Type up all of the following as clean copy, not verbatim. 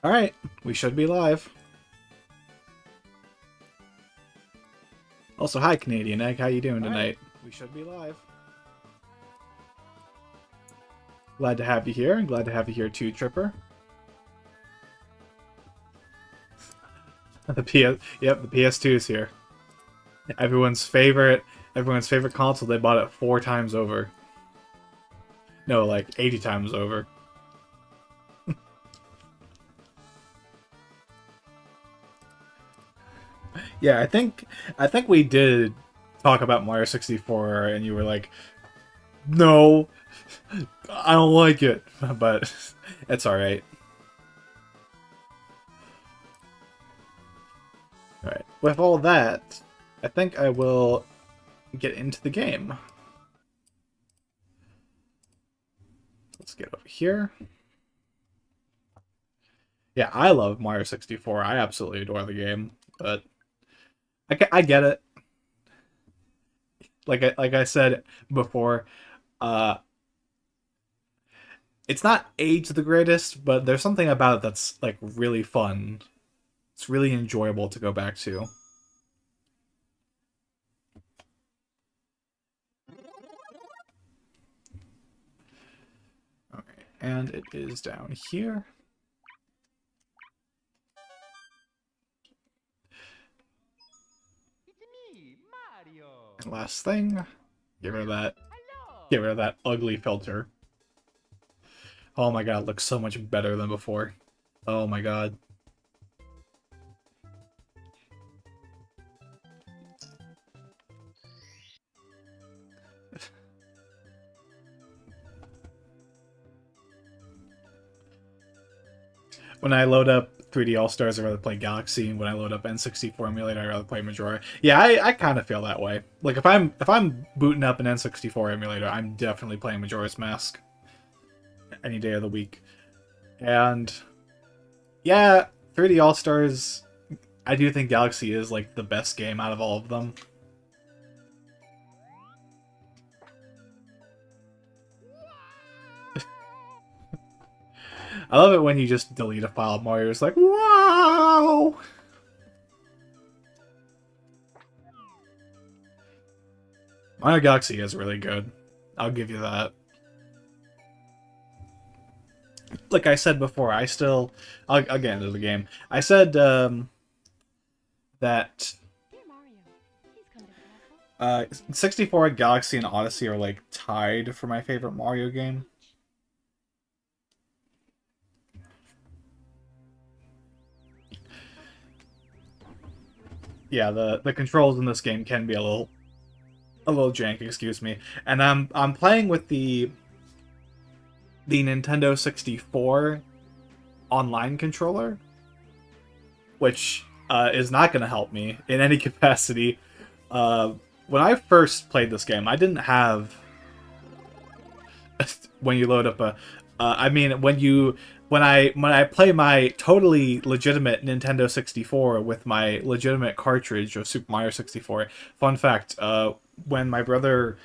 Alright, we should be live. Also, hi Canadian Egg, how you doing tonight? We should be live. Glad to have you here, and glad to have you here too, Tripper. The PS2 is here. Everyone's favorite console. They bought it 4 times over. No, like 80 times over. Yeah, I think we did talk about Mario 64, and you were like, "No, I don't like it," but it's all right. All right. With all that, I think I will get into the game. Let's get over here. Yeah, I love Mario 64. I absolutely adore the game, but I get it. Like I said before, uh, it's not age the greatest, but there's something about it that's like really fun. It's really enjoyable to go back to. Okay, and it is down here. And last thing, get rid of that. Get rid of that ugly filter. Oh my god, it looks so much better than before. Oh my god. When I load up 3D All-Stars, I'd rather play Galaxy, and when I load up N64 emulator, I'd rather play Majora. Yeah, I kind of feel that way. Like if I'm booting up an N64 emulator, I'm definitely playing Majora's Mask any day of the week. And yeah, 3D All-Stars, I do think Galaxy is like the best game out of all of them. I love it when you just delete a file. Mario's like, wow! Mario Galaxy is really good. I'll give you that. Like I said before, I'll get into the game. I said that 64, Galaxy, and Odyssey are like tied for my favorite Mario game. Yeah, the controls in this game can be a little janky, excuse me. And I'm playing with the Nintendo 64 online controller, which is not going to help me in any capacity. When I first played this game, I didn't have when you load up a I mean when I play my totally legitimate Nintendo 64 with my legitimate cartridge of Super Mario 64. Fun fact, when my brother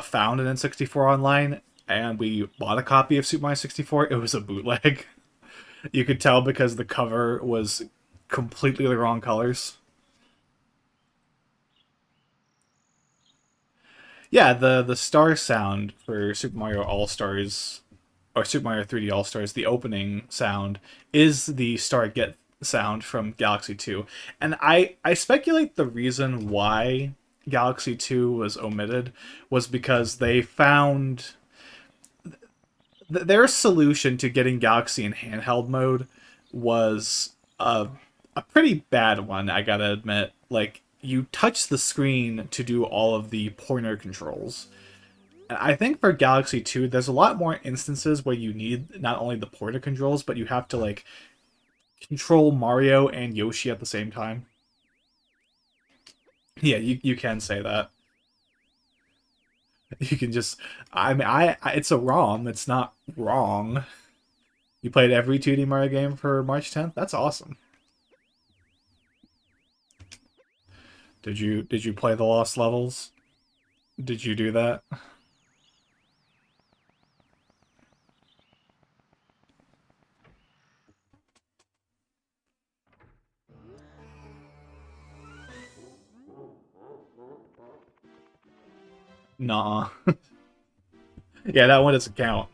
found an N64 online and we bought a copy of Super Mario 64, it was a bootleg. You could tell because the cover was completely the wrong colors. Yeah, the star sound for Super Mario All Stars or Super Mario 3D All Stars, the opening sound is the Star Get sound from Galaxy 2. And I speculate the reason why Galaxy 2 was omitted was because they found their solution to getting Galaxy in handheld mode was a pretty bad one, I gotta admit. Like, you touch the screen to do all of the pointer controls. And I think for Galaxy 2, there's a lot more instances where you need not only the pointer controls, but you have to, like, control Mario and Yoshi at the same time. Yeah, you can say that. You can just... I mean, it's a ROM. It's not wrong. You played every 2D Mario game for March 10th? That's awesome. Did you play the Lost Levels? Did you do that? Nah. Yeah, that one doesn't count.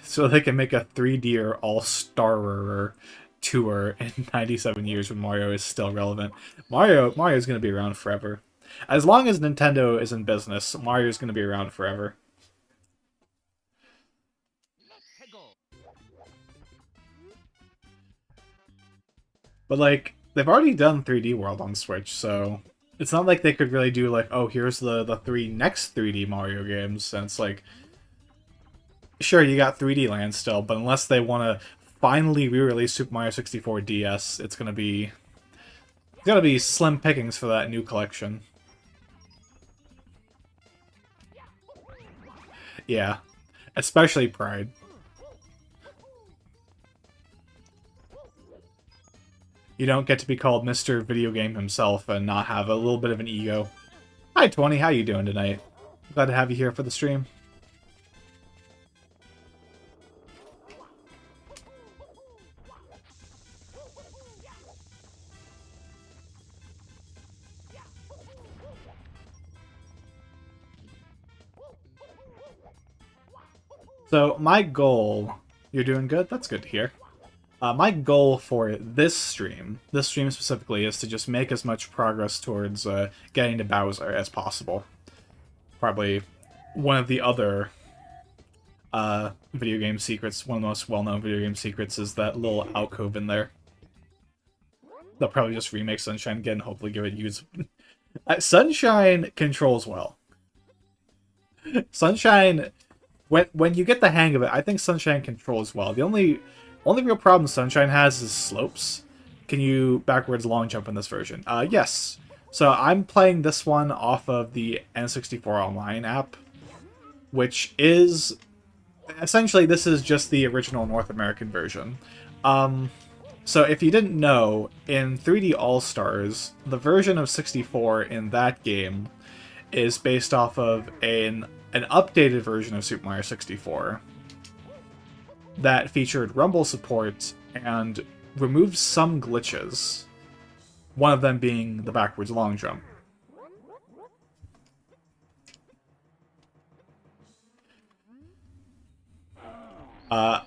So they can make a 3D all-starer tour in 97 years when Mario is still relevant. Mario's going to be around forever. As long as Nintendo is in business, Mario's going to be around forever. But like they've already done 3D World on Switch, so it's not like they could really do like, oh, here's the three next 3D Mario games. And it's like, sure, you got 3D Land still, but unless they want to finally re-release Super Mario 64 DS, it's gonna be slim pickings for that new collection. Yeah, especially Pride. You don't get to be called Mr. Video Game himself and not have a little bit of an ego. Hi, 20. How you doing tonight? Glad to have you here for the stream. So my goal, you're doing good? That's good to hear. My goal for this stream specifically, is to just make as much progress towards getting to Bowser as possible. Probably one of the other video game secrets, one of the most well-known video game secrets, is that little alcove in there. They'll probably just remake Sunshine again and hopefully give it use. Sunshine controls well. Sunshine, when you get the hang of it, I think Sunshine controls well. The only real problem Sunshine has is slopes. Can you backwards long jump in this version? Yes. So I'm playing this one off of the N64 Online app, which is essentially, this is just the original North American version. So if you didn't know, in 3D All-Stars, the version of 64 in that game is based off of an updated version of Super Mario 64 that featured rumble support and removed some glitches, one of them being the backwards long jump.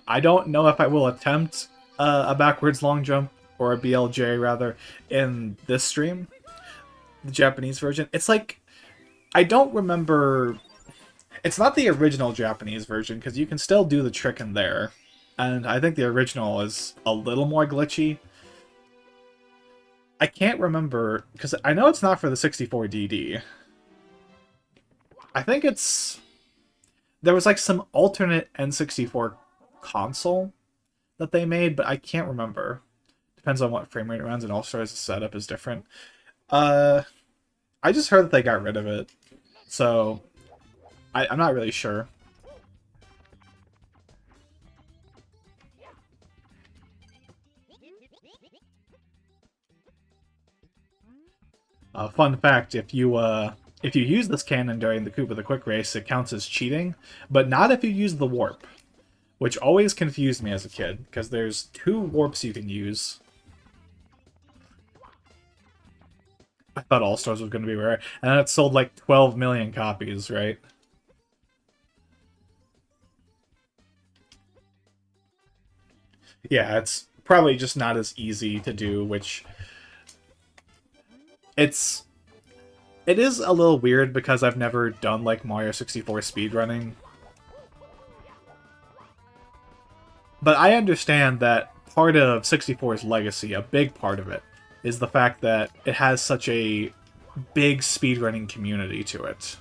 I don't know if I will attempt a backwards long jump, or a BLJ rather, in this stream. The Japanese version. It's like, I don't remember... It's not the original Japanese version, because you can still do the trick in there. And I think the original is a little more glitchy. I can't remember, because I know it's not for the 64DD. I think it's... There was like some alternate N64 console that they made, but I can't remember. Depends on what frame rate it runs, and All-Stars' setup is different. I just heard that they got rid of it, so I'm not really sure. Fun fact, if you use this cannon during the Koopa the Quick Race, it counts as cheating, but not if you use the warp, which always confused me as a kid, because there's 2 warps you can use. I thought All-Stars was going to be rare, and it sold like 12 million copies, right? Yeah, it's probably just not as easy to do, which... It is a little weird because I've never done like Mario 64 speedrunning. But I understand that part of 64's legacy, a big part of it, is the fact that it has such a big speedrunning community to it.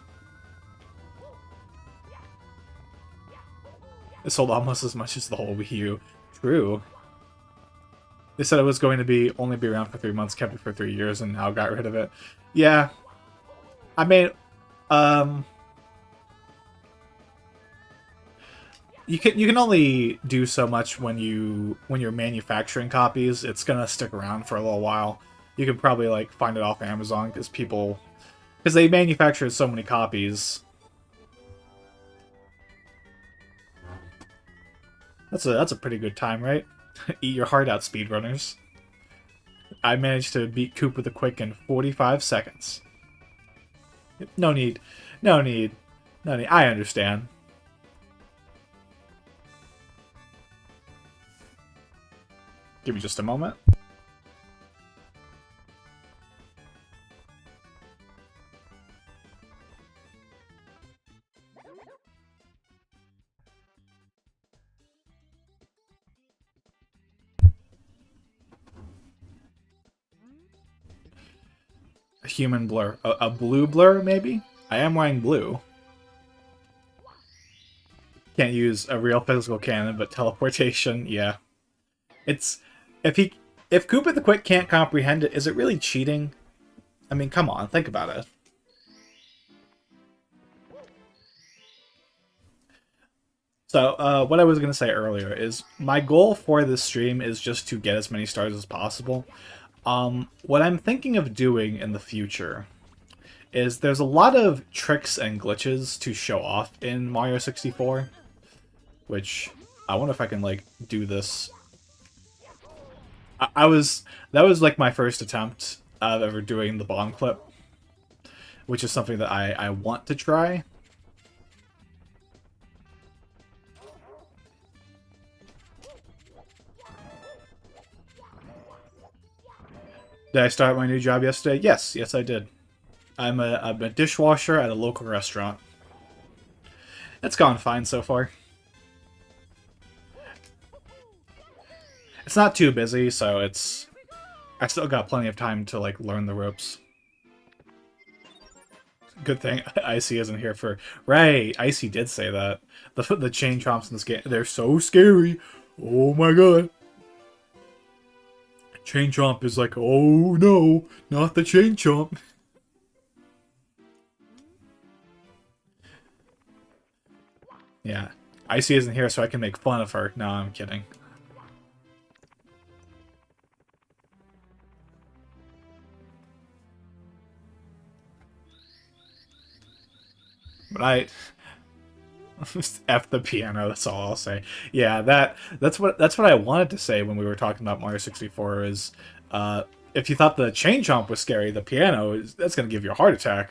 It sold almost as much as the whole Wii U. True. They said it was going to only be around for 3 months, kept it for 3 years, and now got rid of it. Yeah. I mean, you can only do so much when you're manufacturing copies. It's gonna stick around for a little while. You can probably like find it off Amazon because they manufacture so many copies. That's a pretty good time, right? Eat your heart out, speedrunners. I managed to beat Cooper the Quick in 45 seconds. No need. No need. No need. I understand. Give me just a moment. A human blur. A blue blur, maybe? I am wearing blue. Can't use a real physical cannon, but teleportation, yeah. It's... If Koopa the Quick can't comprehend it, is it really cheating? I mean, come on, think about it. So, what I was going to say earlier is my goal for this stream is just to get as many stars as possible. What I'm thinking of doing in the future is there's a lot of tricks and glitches to show off in Mario 64, which I wonder if I can, like, do this. That was, like, my first attempt of ever doing the bomb clip, which is something that I want to try. Did I start my new job yesterday? Yes, yes I did. I'm a dishwasher at a local restaurant. It's gone fine so far. It's not too busy, so it's... I still got plenty of time to, like, learn the ropes. Good thing Icy isn't here for... Right, Icy did say that. The chain chomps in this game, they're so scary. Oh my god. Chain chomp is like, oh no, not the chain chomp. Yeah, Icy isn't here so I can make fun of her. No, I'm kidding. But F the piano, that's all I'll say. Yeah, that's what I wanted to say when we were talking about Mario 64 is if you thought the chain chomp was scary, the piano that's gonna give you a heart attack.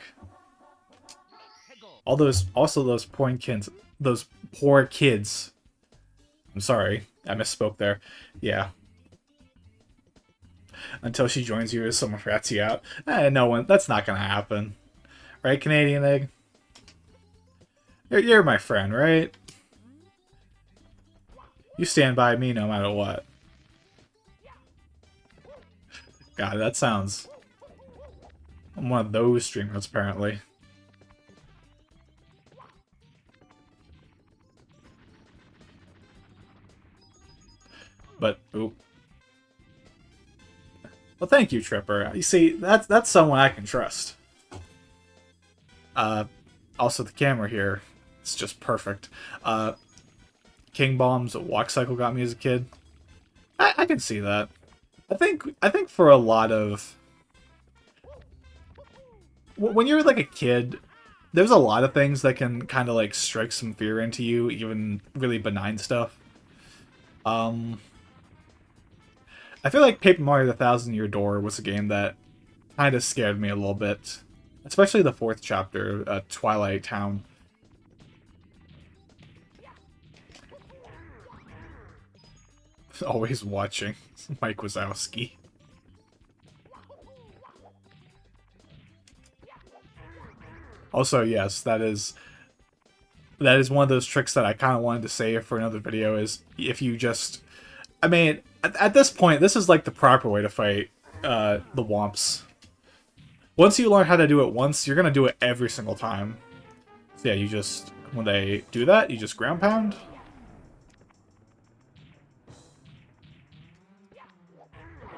All those those poor kids. I'm sorry, I misspoke there. Yeah. Until she joins you as someone rats you out. No one, that's not gonna happen. Right, Canadian Egg? You're my friend, right? You stand by me no matter what. God, that sounds... I'm one of those streamers, apparently. But, oop. Well, thank you, Tripper. You see, that's someone I can trust. Also, the camera here... It's just perfect. King Bomb's walk cycle got me as a kid. I can see that. I think for a lot of... When you're like a kid, there's a lot of things that can kind of like strike some fear into you, even really benign stuff. I feel like Paper Mario the Thousand Year Door was a game that kind of scared me a little bit. Especially the fourth chapter, Twilight Town. Always watching. Mike Wazowski. Also, yes, that is one of those tricks that I kind of wanted to save for another video, is if you just... I mean, at this point, this is like the proper way to fight the Womps. Once you learn how to do it once, you're going to do it every single time. So yeah, you just... When they do that, you just ground pound.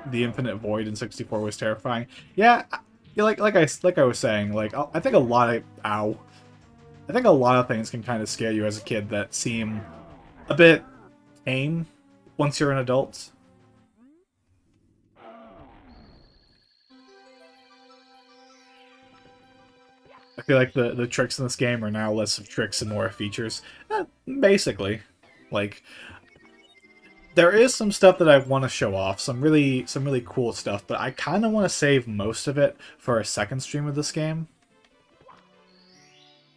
The Infinite Void in 64 was terrifying. Yeah, like I was saying, like I think a lot of things can kind of scare you as a kid that seem a bit tame once you're an adult. I feel like the tricks in this game are now less of tricks and more of features. Basically, like there is some stuff that I want to show off, some really cool stuff, but I kind of want to save most of it for a second stream of this game.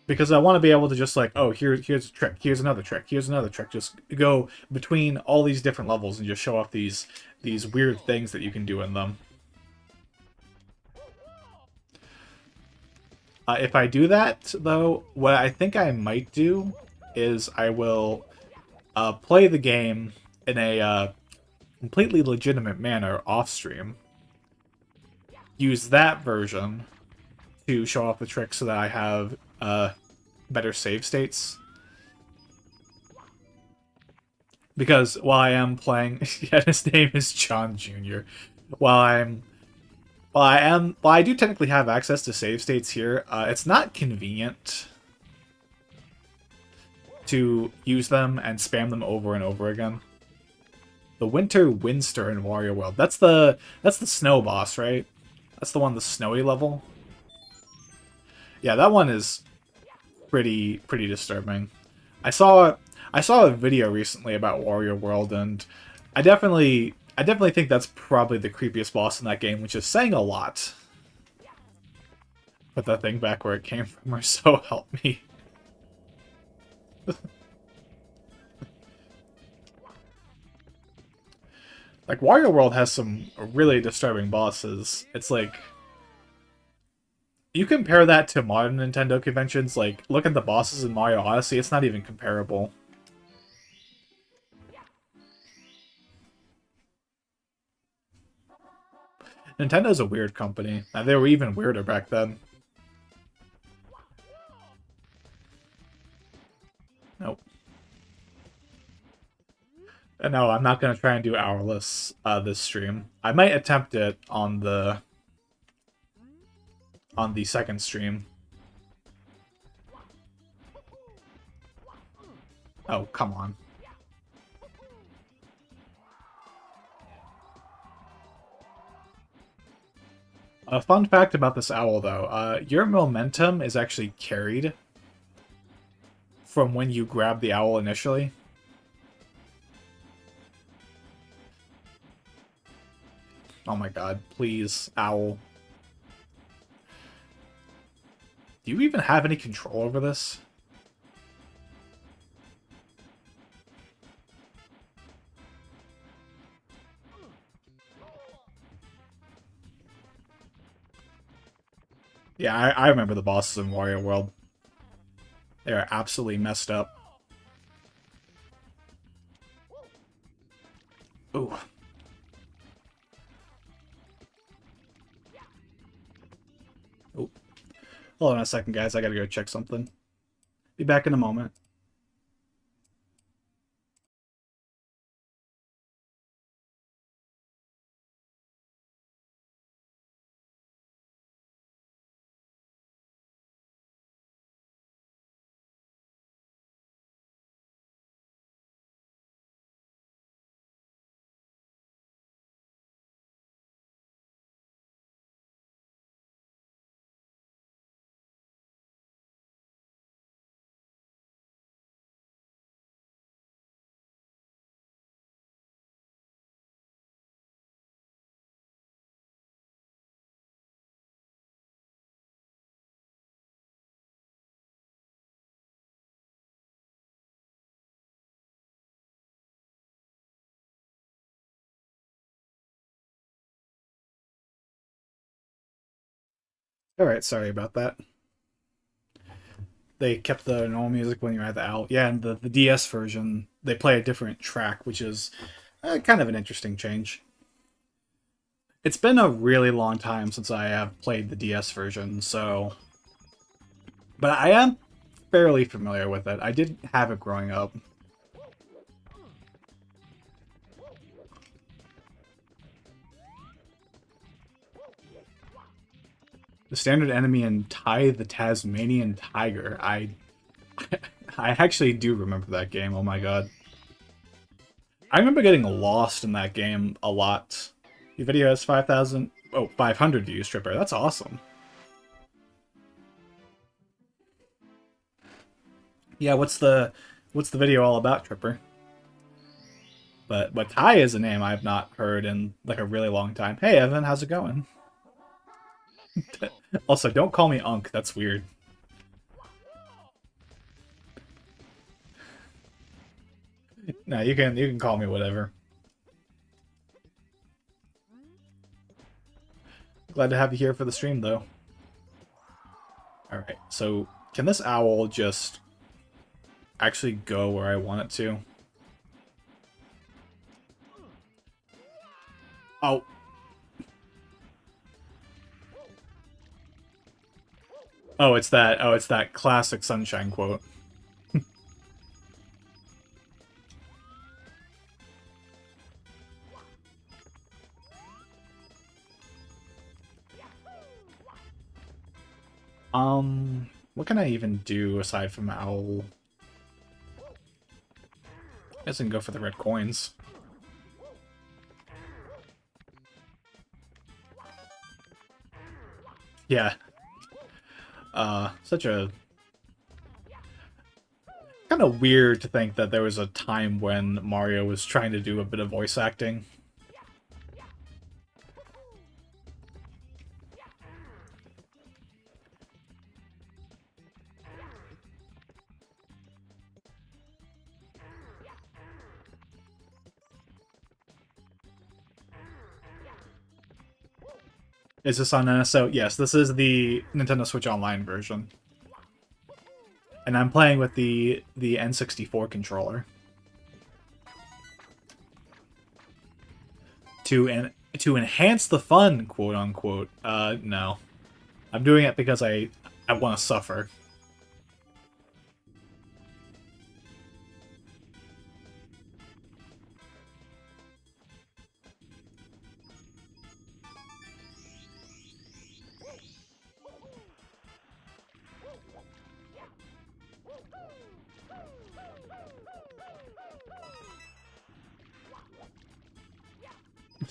Because I want to be able to just like, oh, here's a trick, here's another trick, here's another trick. Just go between all these different levels and just show off these weird things that you can do in them. If I do that, though, what I think I might do is I will play the game in a completely legitimate manner off-stream. Use that version to show off the trick so that I have better save states. Because while I am playing, yeah, his name is John Jr. While I do technically have access to save states here, it's not convenient to use them and spam them over and over again. The Winter Winster in Wario World. That's the snow boss, right? That's the one, the snowy level. Yeah, that one is pretty disturbing. I saw a video recently about Wario World, and I definitely think that's probably the creepiest boss in that game, which is saying a lot. Put that thing back where it came from, or so help me. Like, Wario World has some really disturbing bosses. It's like, you compare that to modern Nintendo conventions, like, look at the bosses in Mario Odyssey, it's not even comparable. Nintendo's a weird company, and they were even weirder back then. Nope. No, I'm not going to try and do hourless this stream. I might attempt it on the second stream. Oh, come on. A fun fact about this owl, though. Your momentum is actually carried from when you grab the owl initially. Oh my god, please, owl. Do you even have any control over this? Yeah, I remember the bosses in Wario World. They are absolutely messed up. Ooh. Oh. Hold on a second, guys. I gotta go check something. Be back in a moment. Alright, sorry about that. They kept the normal music when you're at the owl. Yeah, and the DS version, they play a different track, which is kind of an interesting change. It's been a really long time since I have played the DS version, so... But I am fairly familiar with it. I did have it growing up. The standard enemy in Ty the Tasmanian Tiger. I actually do remember that game, oh my god. I remember getting lost in that game a lot. Your video has 500 views, Tripper. That's awesome. Yeah, what's the video all about, Tripper? But Ty is a name I've not heard in like a really long time. Hey Evan, how's it going? Also, don't call me Unk. That's weird. No, you can call me whatever. Glad to have you here for the stream, though. Alright, so can this owl just actually go where I want it to? Oh. Oh, it's that classic Sunshine quote. What can I even do aside from owl? I guess I can go for the red coins. Yeah. Such a... kind of weird to think that there was a time when Mario was trying to do a bit of voice acting. Is this on NSO? Yes, this is the Nintendo Switch Online version. And I'm playing with the N64 controller. To enhance the fun, quote unquote. No. I'm doing it because I want to suffer.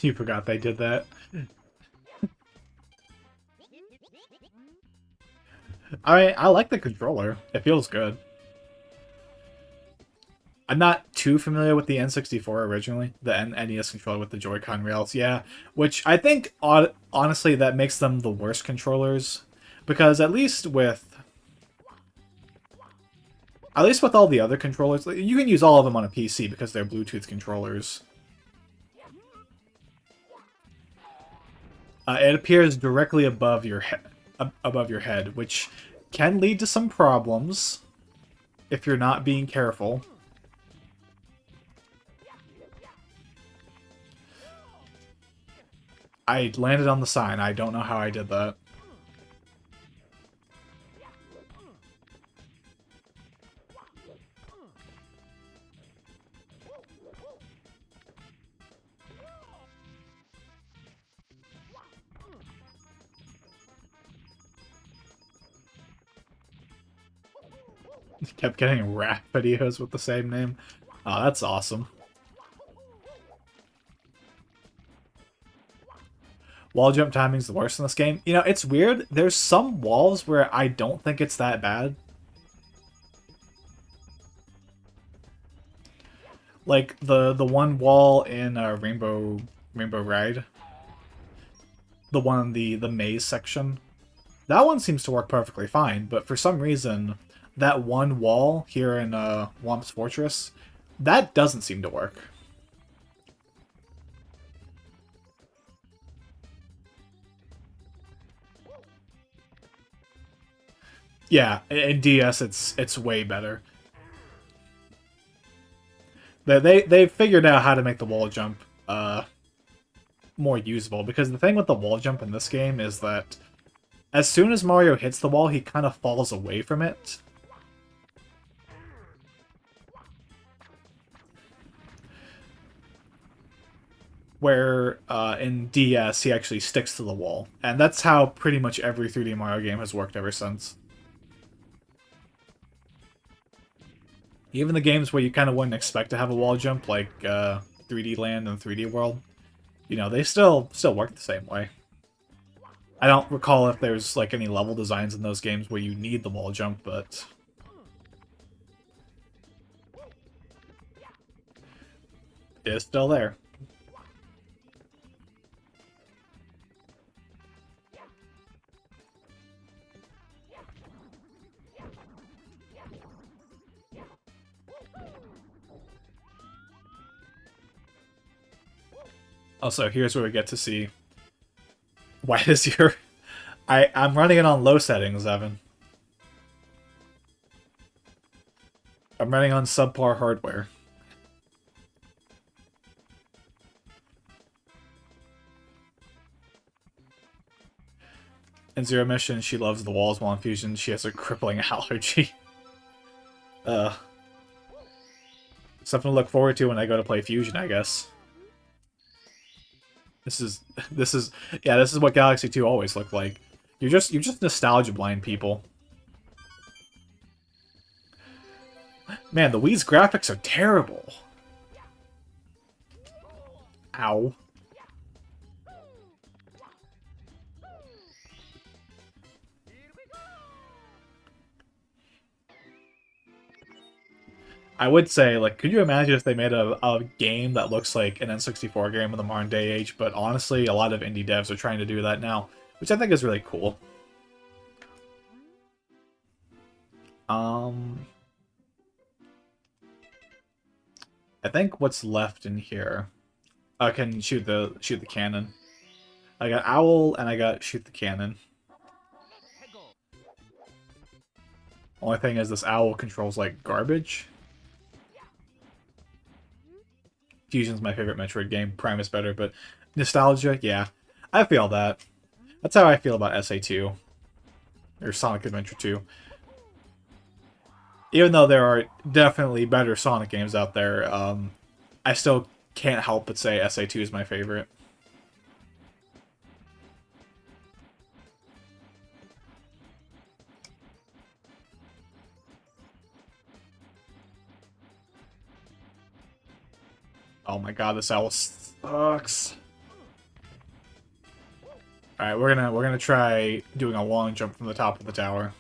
You forgot they did that. I like the controller. It feels good. I'm not too familiar with the N64 originally, the NES controller with the Joy-Con rails, yeah. Which I think, honestly, that makes them the worst controllers. Because at least with all the other controllers, you can use all of them on a PC because they're Bluetooth controllers. It appears directly above your head, which can lead to some problems if you're not being careful. I landed on the sign. I don't know how I did that. Kept getting rap videos with the same name. Oh, that's awesome. Wall jump timing's the worst in this game. You know, it's weird. There's some walls where I don't think it's that bad. Like the one wall in Rainbow Ride. The one in the maze section. That one seems to work perfectly fine, but for some reason, that one wall here in Womp's Fortress, that doesn't seem to work. Yeah, in DS it's way better. They figured out how to make the wall jump more usable, because the thing with the wall jump in this game is that as soon as Mario hits the wall, he kind of falls away from it. Where in DS he actually sticks to the wall. And that's how pretty much every 3D Mario game has worked ever since. Even the games where you kind of wouldn't expect to have a wall jump, like 3D Land and 3D World, you know, they still work the same way. I don't recall if there's like any level designs in those games where you need the wall jump, but is still there. Also, here's where we get to see why does your... I'm running it on low settings, Evan. I'm running on subpar hardware. In Zero Mission, she loves the walls while in Fusion. She has a crippling allergy. Something to look forward to when I go to play Fusion, I guess. This is what Galaxy 2 always looked like. You're just nostalgia blind people. Man, the Wii's graphics are terrible. Ow. I would say, like, could you imagine if they made a game that looks like an N64 game in the modern day age? But honestly, a lot of indie devs are trying to do that now, which I think is really cool. I think what's left in here, I can shoot the cannon. I got Owl and I got shoot the cannon. Only thing is this Owl controls like garbage. Fusion's my favorite Metroid game. Prime is better, but nostalgia, yeah. I feel that. That's how I feel about SA2. Or Sonic Adventure 2. Even though there are definitely better Sonic games out there, I still can't help but say SA2 is my favorite. Oh my god, this owl sucks. Alright, we're gonna try doing a long jump from the top of the tower.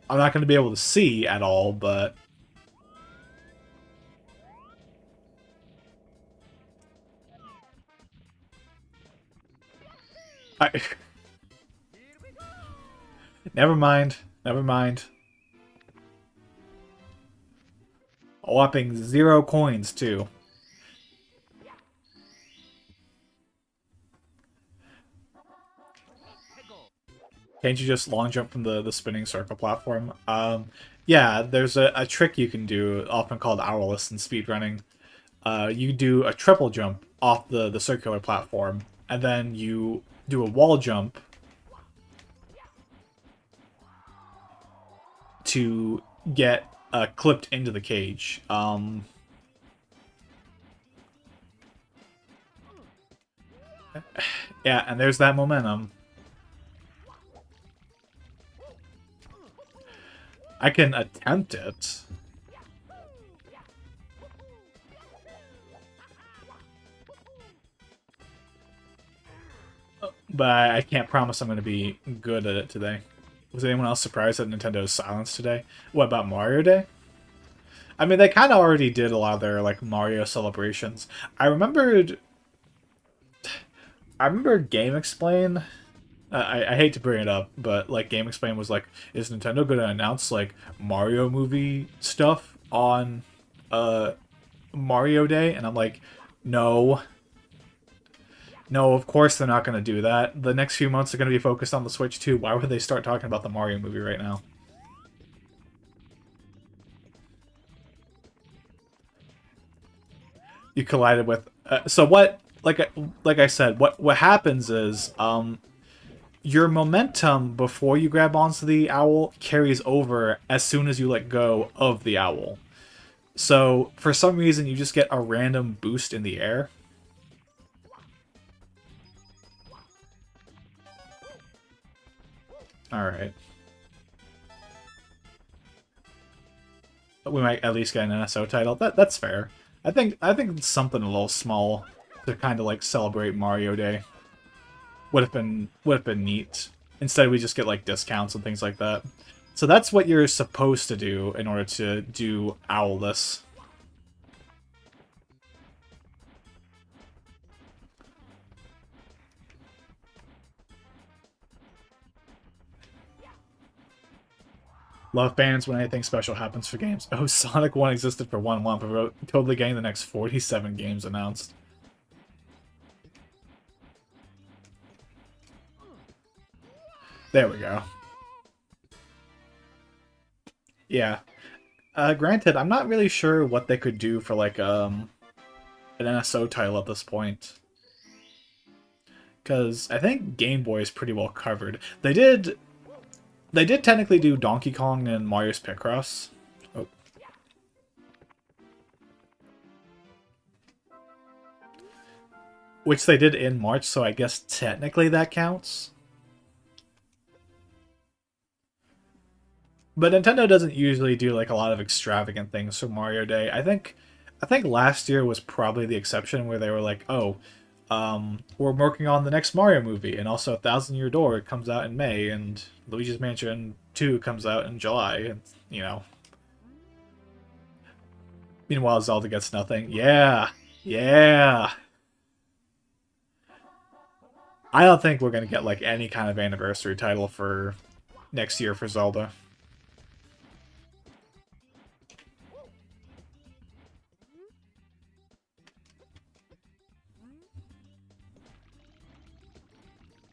I'm not gonna be able to see at all, but never mind. Never mind. A whopping 0 coins, too. Can't you just long jump from the spinning circle platform? Yeah, there's a trick you can do, often called owlless in speedrunning. You do a triple jump off the circular platform, and then you do a wall jump to get clipped into the cage. Yeah, and there's that momentum. I can attempt it. But I can't promise I'm going to be good at it today. Was anyone else surprised at Nintendo's silence today? What about Mario Day? I mean, they kind of already did a lot of their, like, Mario celebrations. I remember Game Explain. I hate to bring it up, but, like, Game Explain was like, is Nintendo going to announce, like, Mario movie stuff on Mario Day? And I'm like, no. No, of course they're not going to do that. The next few months are going to be focused on the Switch too. Why would they start talking about the Mario movie right now? You collided with... so what... Like I said, what happens is... your momentum before you grab onto the owl carries over as soon as you let go of the owl. So, for some reason, you just get a random boost in the air. Alright. But we might at least get an NSO title. That's fair. I think it's something a little small to kind of like celebrate Mario Day. Would have been neat. Instead we just get like discounts and things like that. So that's what you're supposed to do in order to do Owlless. Love bans when anything special happens for games. Oh, Sonic 1 existed for 1 month, but totally getting the next 47 games announced. There we go. Yeah. Granted, I'm not really sure what they could do for, like, an NSO title at this point. Because I think Game Boy is pretty well covered. They did technically do Donkey Kong and Mario's Picross. Oh. Which they did in March, so I guess technically that counts. But Nintendo doesn't usually do like a lot of extravagant things for Mario Day. I think last year was probably the exception where they were like, oh, we're working on the next Mario movie, and also Thousand Year Door comes out in May, and Luigi's Mansion 2 comes out in July, and, you know. Meanwhile, Zelda gets nothing. Yeah! Yeah! I don't think we're gonna get, like, any kind of anniversary title for next year for Zelda.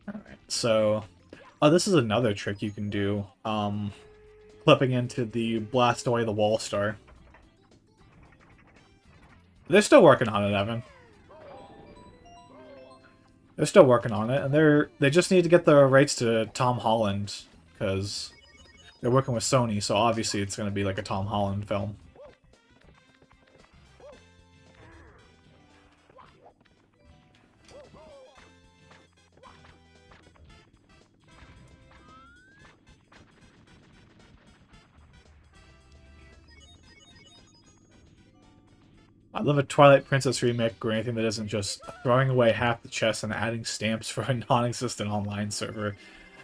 Alright, so... Oh, this is another trick you can do. Clipping into the Blast Away the Wall star. They're still working on it, Evan. They're still working on it, and they just need to get the rights to Tom Holland, because they're working with Sony, so obviously it's going to be like a Tom Holland film. I love a Twilight Princess remake or anything that isn't just throwing away half the chest and adding stamps for a non-existent online server.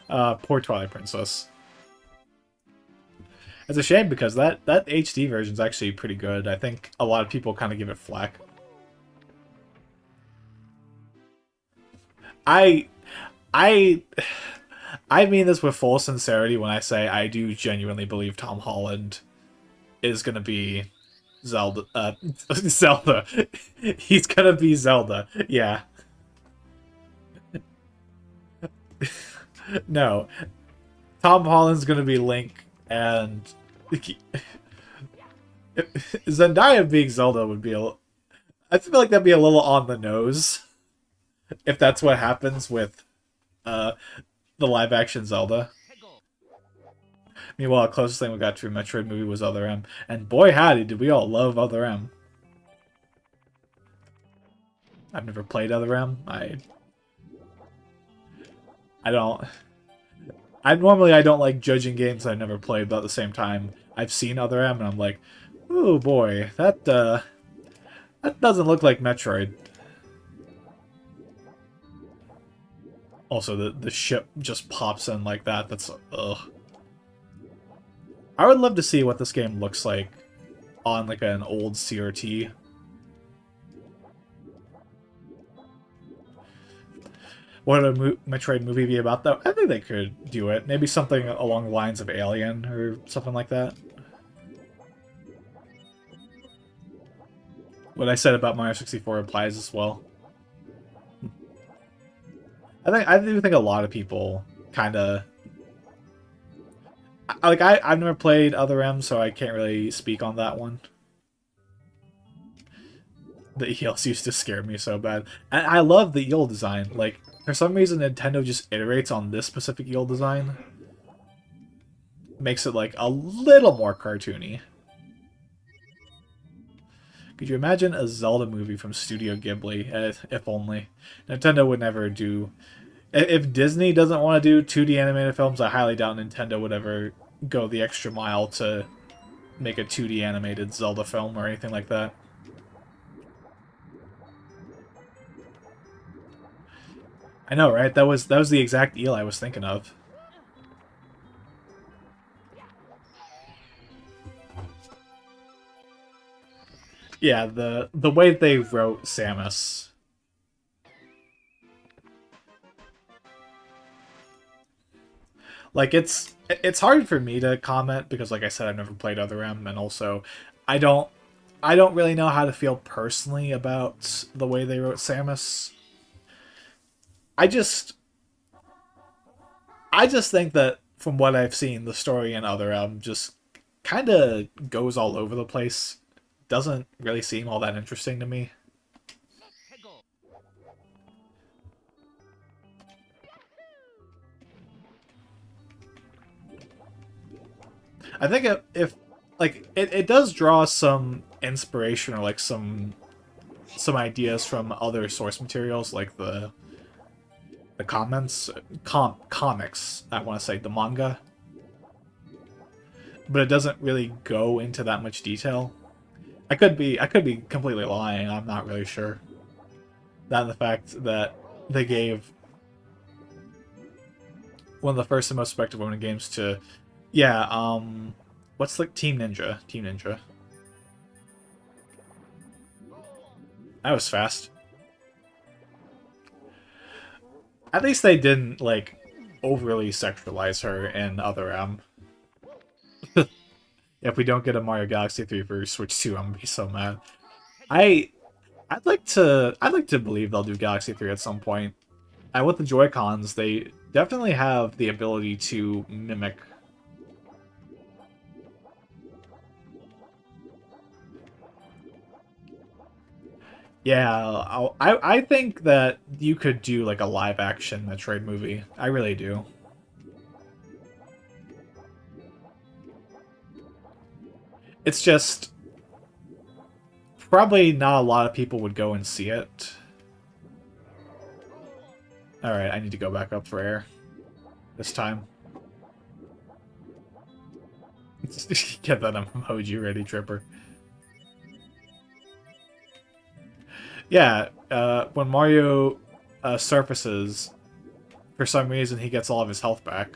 Poor Twilight Princess. It's a shame because that HD version is actually pretty good. I think a lot of people kind of give it flack. I mean this with full sincerity when I say I do genuinely believe Tom Holland is gonna be Zelda. Zelda. He's gonna be Zelda. Yeah. No. Tom Holland's gonna be Link, and Zendaya being Zelda would be I feel like that'd be a little on the nose if that's what happens with the live-action Zelda. Meanwhile, the closest thing we got to a Metroid movie was Other M, and boy howdy, did we all love Other M. I've never played Other M. I don't. I don't like judging games I've never played, but at the same time, I've seen Other M, and I'm like, oh boy, that doesn't look like Metroid. Also, the ship just pops in like that. That's ugh. I would love to see what this game looks like on like an old CRT. What would a Metroid movie be about, though? I think they could do it. Maybe something along the lines of Alien or something like that. What I said about Mario 64 applies as well. I do think a lot of people kind of like I've never played Other M, so I can't really speak on that one. The eels used to scare me so bad, and I love the eel design. Like for some reason, Nintendo just iterates on this specific eel design, makes it like a little more cartoony. Could you imagine a Zelda movie from Studio Ghibli? If only. Nintendo would never do... If Disney doesn't want to do 2D animated films, I highly doubt Nintendo would ever go the extra mile to make a 2D animated Zelda film or anything like that. I know, right? That was the exact eel I was thinking of. Yeah, the way they wrote Samus. Like it's hard for me to comment because like I said I've never played Other M, and also I don't I don't really know how to feel personally about the way they wrote Samus. I just I just think that from what I've seen, the story in Other M just kind of goes all over the place. Doesn't really seem all that interesting to me. I think if like it does draw some inspiration or like some ideas from other source materials like the comics, I want to say the manga, but it doesn't really go into that much detail. I could be completely lying. I'm not really sure. That and the fact that they gave one of the first and most effective women games to, yeah, what's like Team Ninja? Team Ninja. That was fast. At least they didn't like overly sexualize her in Other M. If we don't get a Mario Galaxy 3 for Switch 2, I'm gonna be so mad. I I'd like to believe they'll do Galaxy 3 at some point. And with the Joy-Cons, they definitely have the ability to mimic. Yeah, I think that you could do like a live action Metroid movie. I really do. It's just probably not a lot of people would go and see it. Alright, I need to go back up for air. This time. Get that emoji ready, Tripper. Yeah, when Mario surfaces, for some reason he gets all of his health back.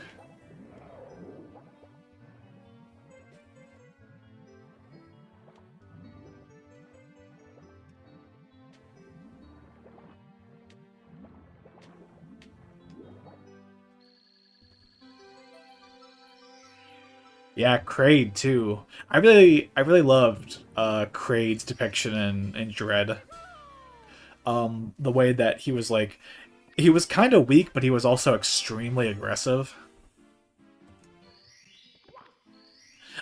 Yeah, Kraid too. I really loved Kraid's depiction in Dread. The way that he was like, he was kind of weak, but he was also extremely aggressive.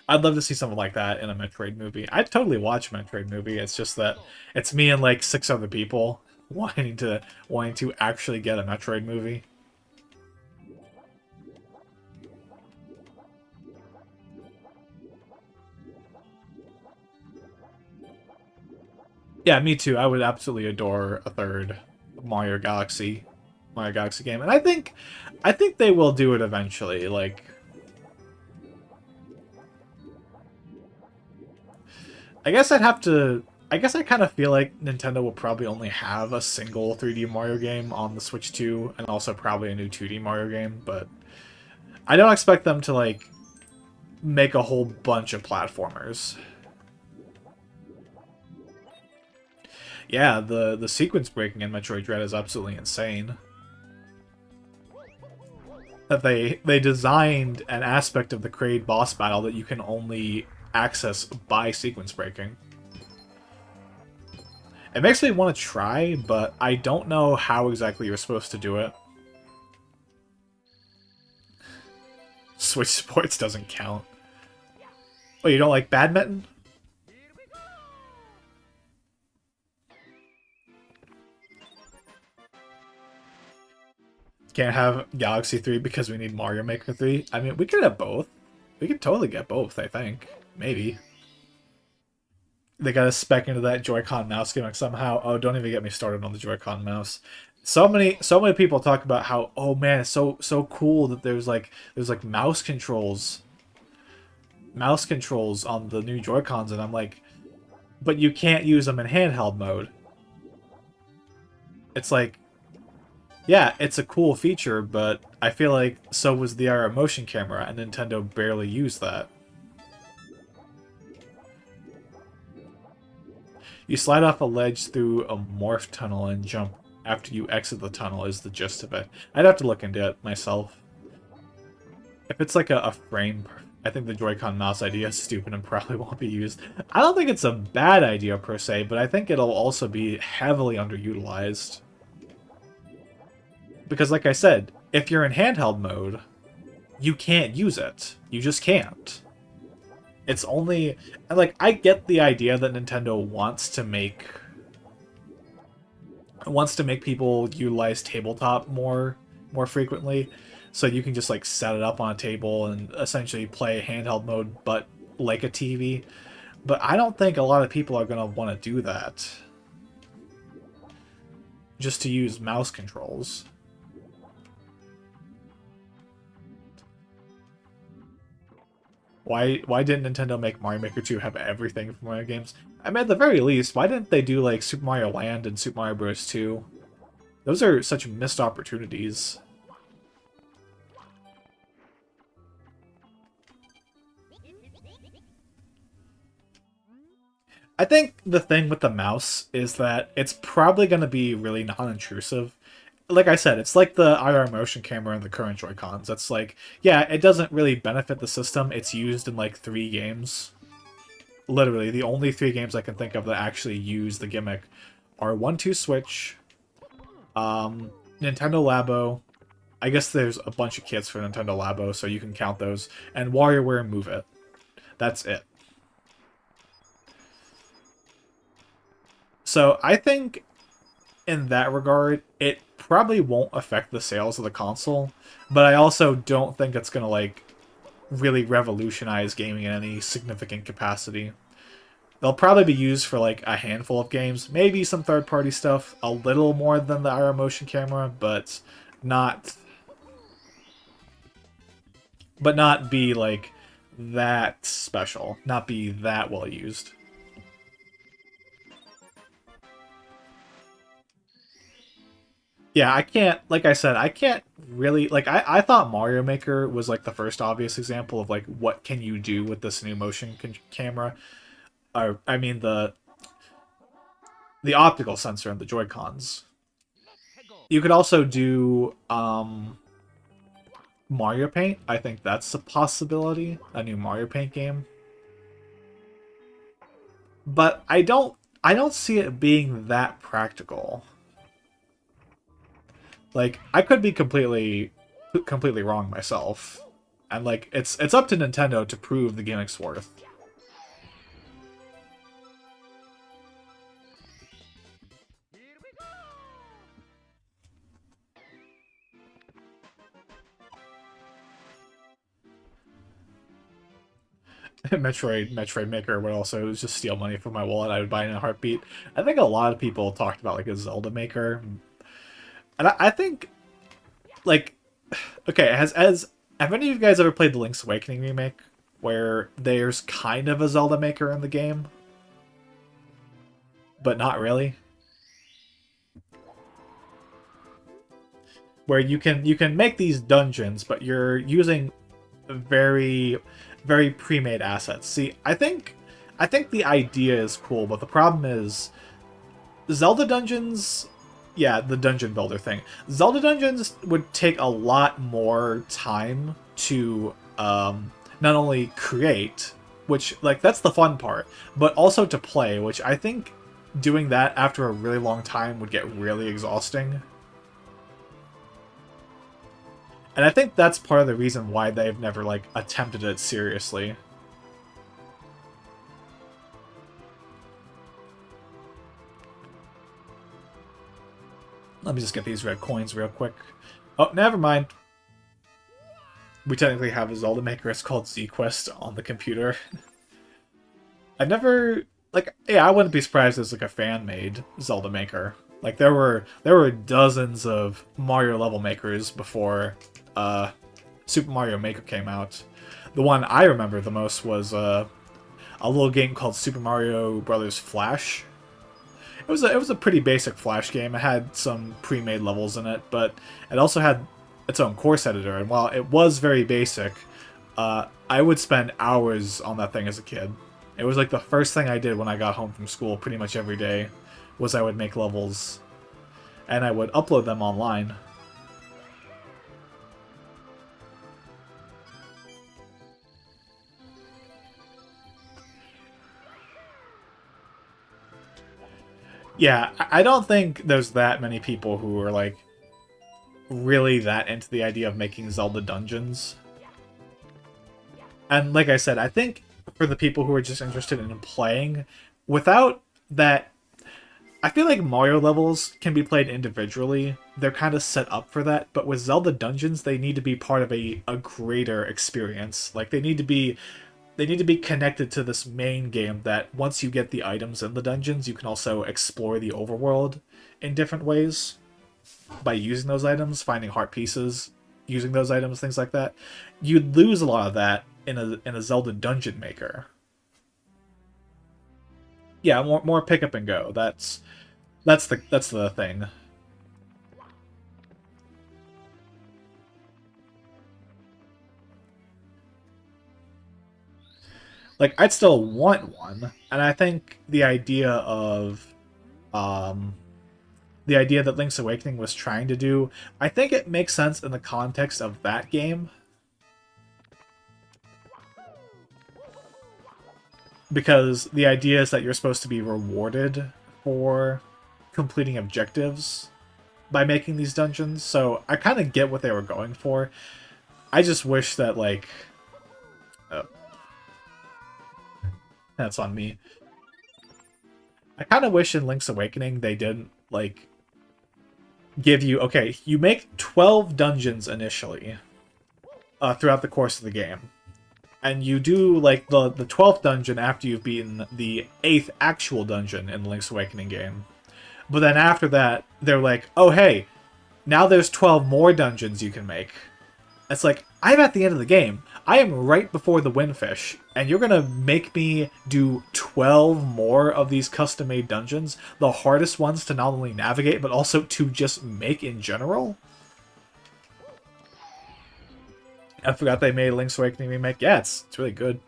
I'd love to see something like that in a Metroid movie. I'd totally watch a Metroid movie. It's just that it's me and like six other people wanting to actually get a Metroid movie. Yeah, me too. I would absolutely adore a third Mario Galaxy game, and I think they will do it eventually. Like, I guess I'd have to. I guess I kind of feel like Nintendo will probably only have a single 3D Mario game on the Switch 2, and also probably a new 2D Mario game. But I don't expect them to like make a whole bunch of platformers. Yeah, the sequence breaking in Metroid Dread is absolutely insane. That they designed an aspect of the Kraid boss battle that you can only access by sequence breaking. It makes me want to try, but I don't know how exactly you're supposed to do it. Switch Sports doesn't count. Oh, you don't like badminton? Can't have Galaxy 3 because we need Mario Maker 3? I mean, we could have both. We could totally get both, I think. Maybe. They gotta spec into that Joy-Con mouse gimmick somehow. Oh, don't even get me started on the Joy-Con mouse. So many people talk about how, oh man, it's so cool that there's like mouse controls on the new Joy-Cons, and I'm like, but you can't use them in handheld mode. It's like, yeah, it's a cool feature, but I feel like so was the IR motion camera, and Nintendo barely used that. You slide off a ledge through a morph tunnel and jump after you exit the tunnel is the gist of it. I'd have to look into it myself. If it's like a frame, I think the Joy-Con mouse idea is stupid and probably won't be used. I don't think it's a bad idea per se, but I think it'll also be heavily underutilized. Because like I said, if you're in handheld mode, you can't use it. You just can't. It's only... And like, I get the idea that Nintendo wants to make people utilize tabletop more frequently, so you can just like set it up on a table and essentially play handheld mode but like a TV. But I don't think a lot of people are going to want to do that just to use mouse controls. Why didn't Nintendo make Mario Maker 2 have everything from Mario games? I mean, at the very least, why didn't they do like Super Mario Land and Super Mario Bros. 2? Those are such missed opportunities. I think the thing with the mouse is that it's probably going to be really non-intrusive. Like I said, it's like the IR motion camera in the current Joy-Cons. It's like, yeah, it doesn't really benefit the system. It's used in like 3 games. Literally, the only 3 games I can think of that actually use the gimmick are 1-2 Switch, Nintendo Labo. I guess there's a bunch of kits for Nintendo Labo, so you can count those. And WarioWare and Move It. That's it. So I think in that regard, it probably won't affect the sales of the console, but I also don't think it's going to like really revolutionize gaming in any significant capacity. They'll probably be used for like a handful of games, maybe some third-party stuff, a little more than the IR motion camera, but not be like that special, not be that well used. Yeah, I can't, like I said, I can't really, like, I thought Mario Maker was, like, the first obvious example of, like, what can you do with this new motion camera. I mean, the optical sensor and the Joy-Cons. You could also do, Mario Paint. I think that's a possibility, a new Mario Paint game. But I don't see it being that practical. Like, I could be completely wrong myself. And, like, it's up to Nintendo to prove the gimmick's worth. Metroid Maker would also just steal money from my wallet. I would buy it in a heartbeat. I think a lot of people talked about, like, a Zelda Maker. And I think, like, okay, have any of you guys ever played the Link's Awakening remake, where there's kind of a Zelda Maker in the game, but not really? Where you can make these dungeons, but you're using very, very pre-made assets. See, I think the idea is cool, but the problem is Zelda dungeons. Yeah, the dungeon builder thing. Zelda dungeons would take a lot more time to not only create, which, like, that's the fun part, but also to play, which I think doing that after a really long time would get really exhausting. And I think that's part of the reason why they've never, like, attempted it seriously. Let me just get these red coins real quick. Oh, never mind. We technically have a Zelda Maker. It's called Z-Quest on the computer. I've never... Like, yeah, I wouldn't be surprised if there's, like, a fan-made Zelda Maker. Like, there were dozens of Mario level makers before Super Mario Maker came out. The one I remember the most was a little game called Super Mario Brothers Flash. It was a pretty basic Flash game. It had some pre-made levels in it, but it also had its own course editor. And while it was very basic, I would spend hours on that thing as a kid. It was like the first thing I did when I got home from school pretty much every day was I would make levels and I would upload them online. Yeah, I don't think there's that many people who are like really that into the idea of making Zelda dungeons. And like I said, I think for the people who are just interested in playing, without that, I feel like Mario levels can be played individually. They're kind of set up for that, but with Zelda dungeons, they need to be part of a greater experience. Like they need to be connected to this main game that once you get the items in the dungeons, you can also explore the overworld in different ways by using those items, finding heart pieces, using those items, things like that. You'd lose a lot of that in a Zelda dungeon maker. Yeah, more pick up and go. That's the thing. Like, I'd still want one, and I think um the idea that Link's Awakening was trying to do, I think it makes sense in the context of that game. Because the idea is that you're supposed to be rewarded for completing objectives by making these dungeons, so I kind of get what they were going for. I just wish that, like... Oh. That's on me. I kind of wish in Link's Awakening they didn't, like, give you... Okay, you make 12 dungeons initially throughout the course of the game. And you do, like, the 12th dungeon after you've beaten the 8th actual dungeon in the Link's Awakening game. But then after that, they're like, oh, hey, now there's 12 more dungeons you can make. It's like, I'm at the end of the game. I am right before the Windfish, and you're gonna make me do 12 more of these custom-made dungeons? The hardest ones to not only navigate, but also to just make in general? I forgot they made Link's Awakening remake. Yeah, it's really good.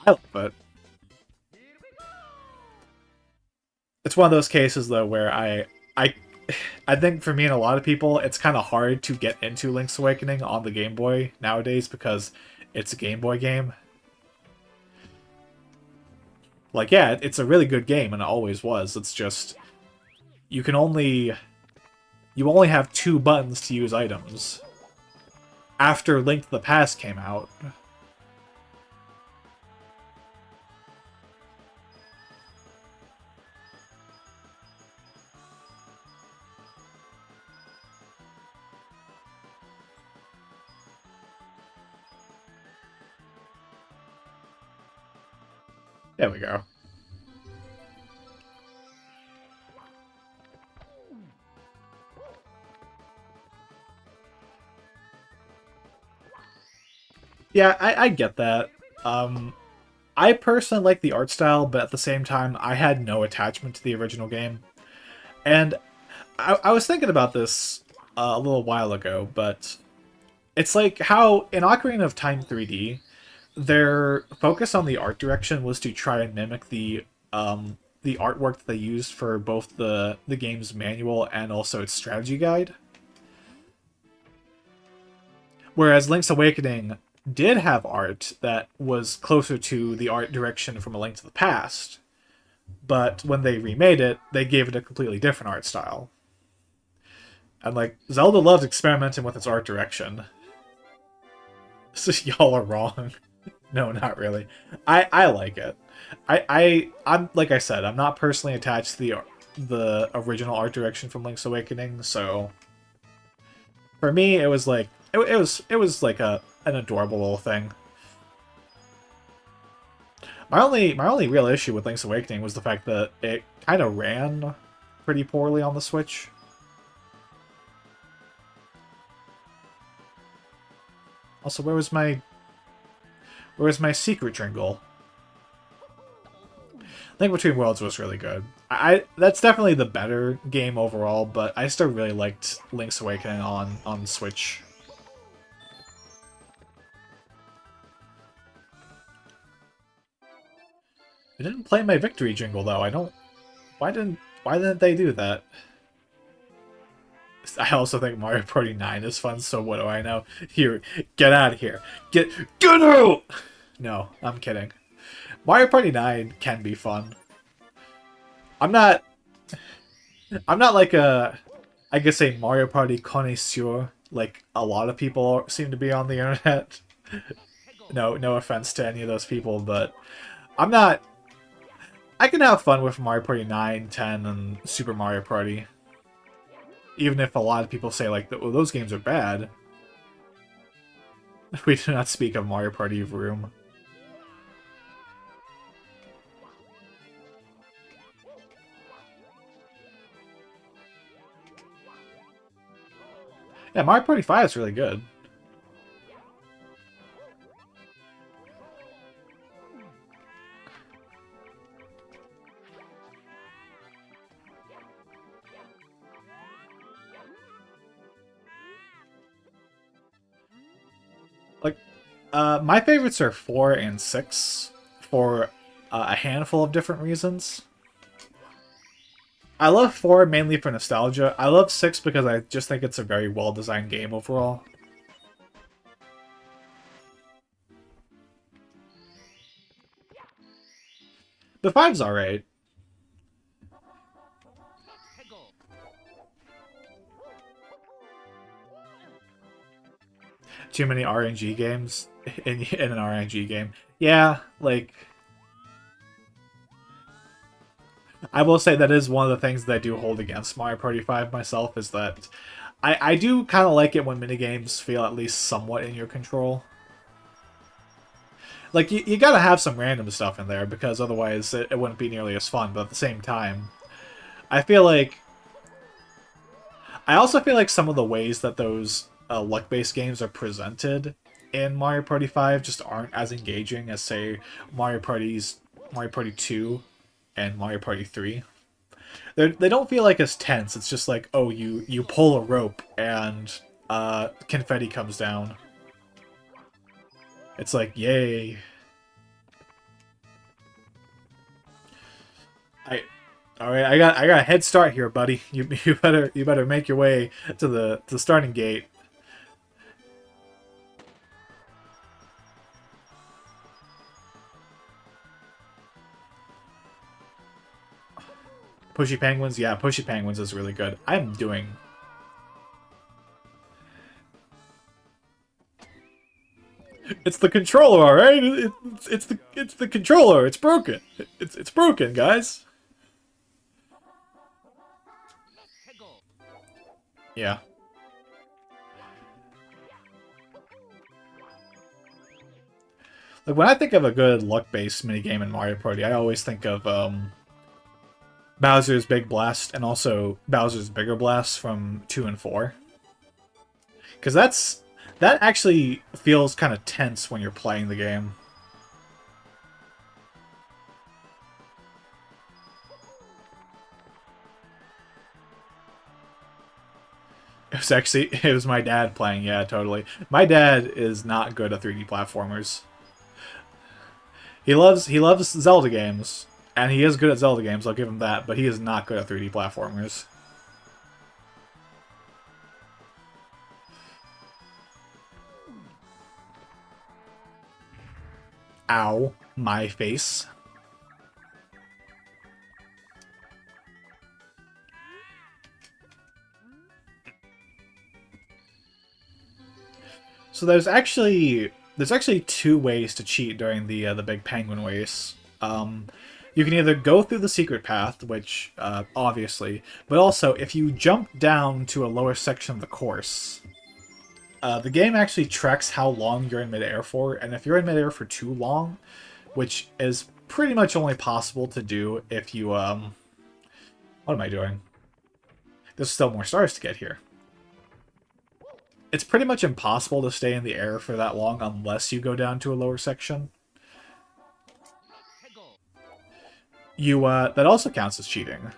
I love it. It's one of those cases though where I think for me and a lot of people, it's kind of hard to get into Link's Awakening on the Game Boy nowadays because it's a Game Boy game. Like, yeah, it's a really good game and it always was. It's just you only have 2 buttons to use items. After Link to the Past came out. There we go. Yeah, I get that. I personally like the art style, but at the same time, I had no attachment to the original game. And I was thinking about this a little while ago, but it's like how in Ocarina of Time 3D, their focus on the art direction was to try and mimic the artwork that they used for both the game's manual and also its strategy guide. Whereas Link's Awakening did have art that was closer to the art direction from A Link to the Past, but when they remade it, they gave it a completely different art style. And like, Zelda loves experimenting with its art direction. So y'all are wrong. No, not really. I like it. I'm like I said, I'm not personally attached to the original art direction from Link's Awakening, so for me it was like it was like an adorable little thing. My only real issue with Link's Awakening was the fact that it kind of ran pretty poorly on the Switch. Also, where was my secret Tringle? Link Between Worlds was really good. That's definitely the better game overall, but I still really liked Link's Awakening on Switch. I didn't play my victory jingle though. I don't. Why didn't they do that? I also think Mario Party 9 is fun, so what do I know? Here, get out of here. Get out! No, I'm kidding. Mario Party 9 can be fun. I'm not like I guess a Mario Party connoisseur like a lot of people seem to be on the internet. No offense to any of those people, but I'm not. I can have fun with Mario Party 9, 10, and Super Mario Party. Even if a lot of people say, like, well, those games are bad. We do not speak of Mario Party Room. Yeah, Mario Party 5 is really good. Like, my favorites are 4 and 6 for a handful of different reasons. I love 4 mainly for nostalgia. I love 6 because I just think it's a very well-designed game overall. The 5's alright. Too many RNG games in an RNG game. Yeah, like... I will say that is one of the things that I do hold against Mario Party 5 myself, is that I do kind of like it when minigames feel at least somewhat in your control. Like, you gotta have some random stuff in there, because otherwise it wouldn't be nearly as fun, but at the same time, I feel like... I also feel like some of the ways that those luck-based games are presented in Mario Party 5 just aren't as engaging as, say, Mario Party 2 and Mario Party 3. They don't feel like as tense. It's just like, oh, you pull a rope and confetti comes down. It's like, yay. All right, I got a head start here, buddy. You better make your way to the starting gate. Pushy Penguins, yeah, Pushy Penguins is really good. I'm doing... It's the controller, all right. It's the controller. It's broken. It's broken, guys. Yeah. Like, when I think of a good luck-based minigame in Mario Party, I always think of Bowser's Big Blast and also Bowser's Bigger Blast from 2 and 4. Because that actually feels kind of tense when you're playing the game. It was my dad playing, yeah, totally. My dad is not good at 3D platformers. He loves Zelda games, and he is good at Zelda games, I'll give him that, but he is not good at 3D platformers. Ow, my face. So there's actually two ways to cheat during the big penguin race. You can either go through the secret path, which obviously, but also if you jump down to a lower section of the course, the game actually tracks how long you're in midair for, and if you're in midair for too long, which is pretty much only possible to do if you what am I doing? There's still more stars to get here. It's pretty much impossible to stay in the air for that long unless you go down to a lower section. That also counts as cheating.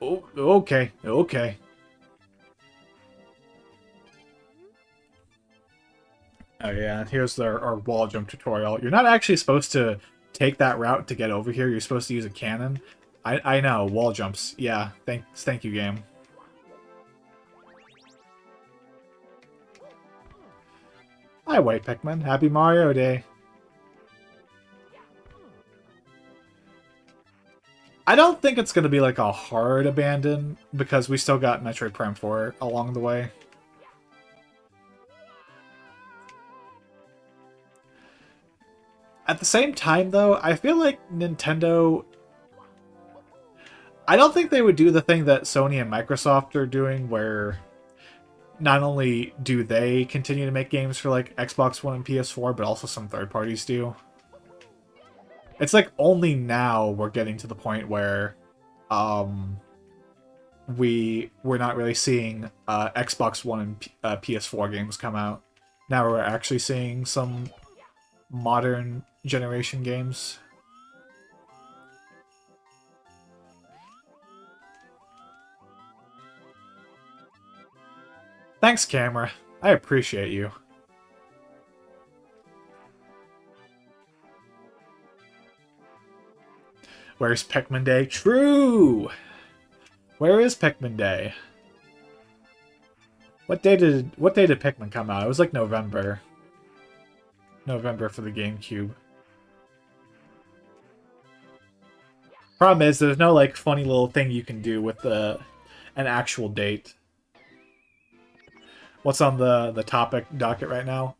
Oh, okay, okay. Oh yeah, here's our wall jump tutorial. You're not actually supposed to take that route to get over here. You're supposed to use a cannon. I know, wall jumps. Yeah, thank you, game. Hi, White Pikmin. Happy Mario Day. I don't think it's going to be like a hard abandon, because we still got Metroid Prime 4 along the way. At the same time, though, I feel like Nintendo... I don't think they would do the thing that Sony and Microsoft are doing, where not only do they continue to make games for like Xbox One and PS4, but also some third parties do. It's like only now we're getting to the point where we're not really seeing Xbox One and PS4 games come out. Now we're actually seeing some modern generation games. Thanks, camera. I appreciate you. Where's Pikmin Day? True! Where is Pikmin Day? What day did Pikmin come out? It was like November. November for the GameCube. Problem is, there's no like funny little thing you can do with an actual date. What's on the topic docket right now?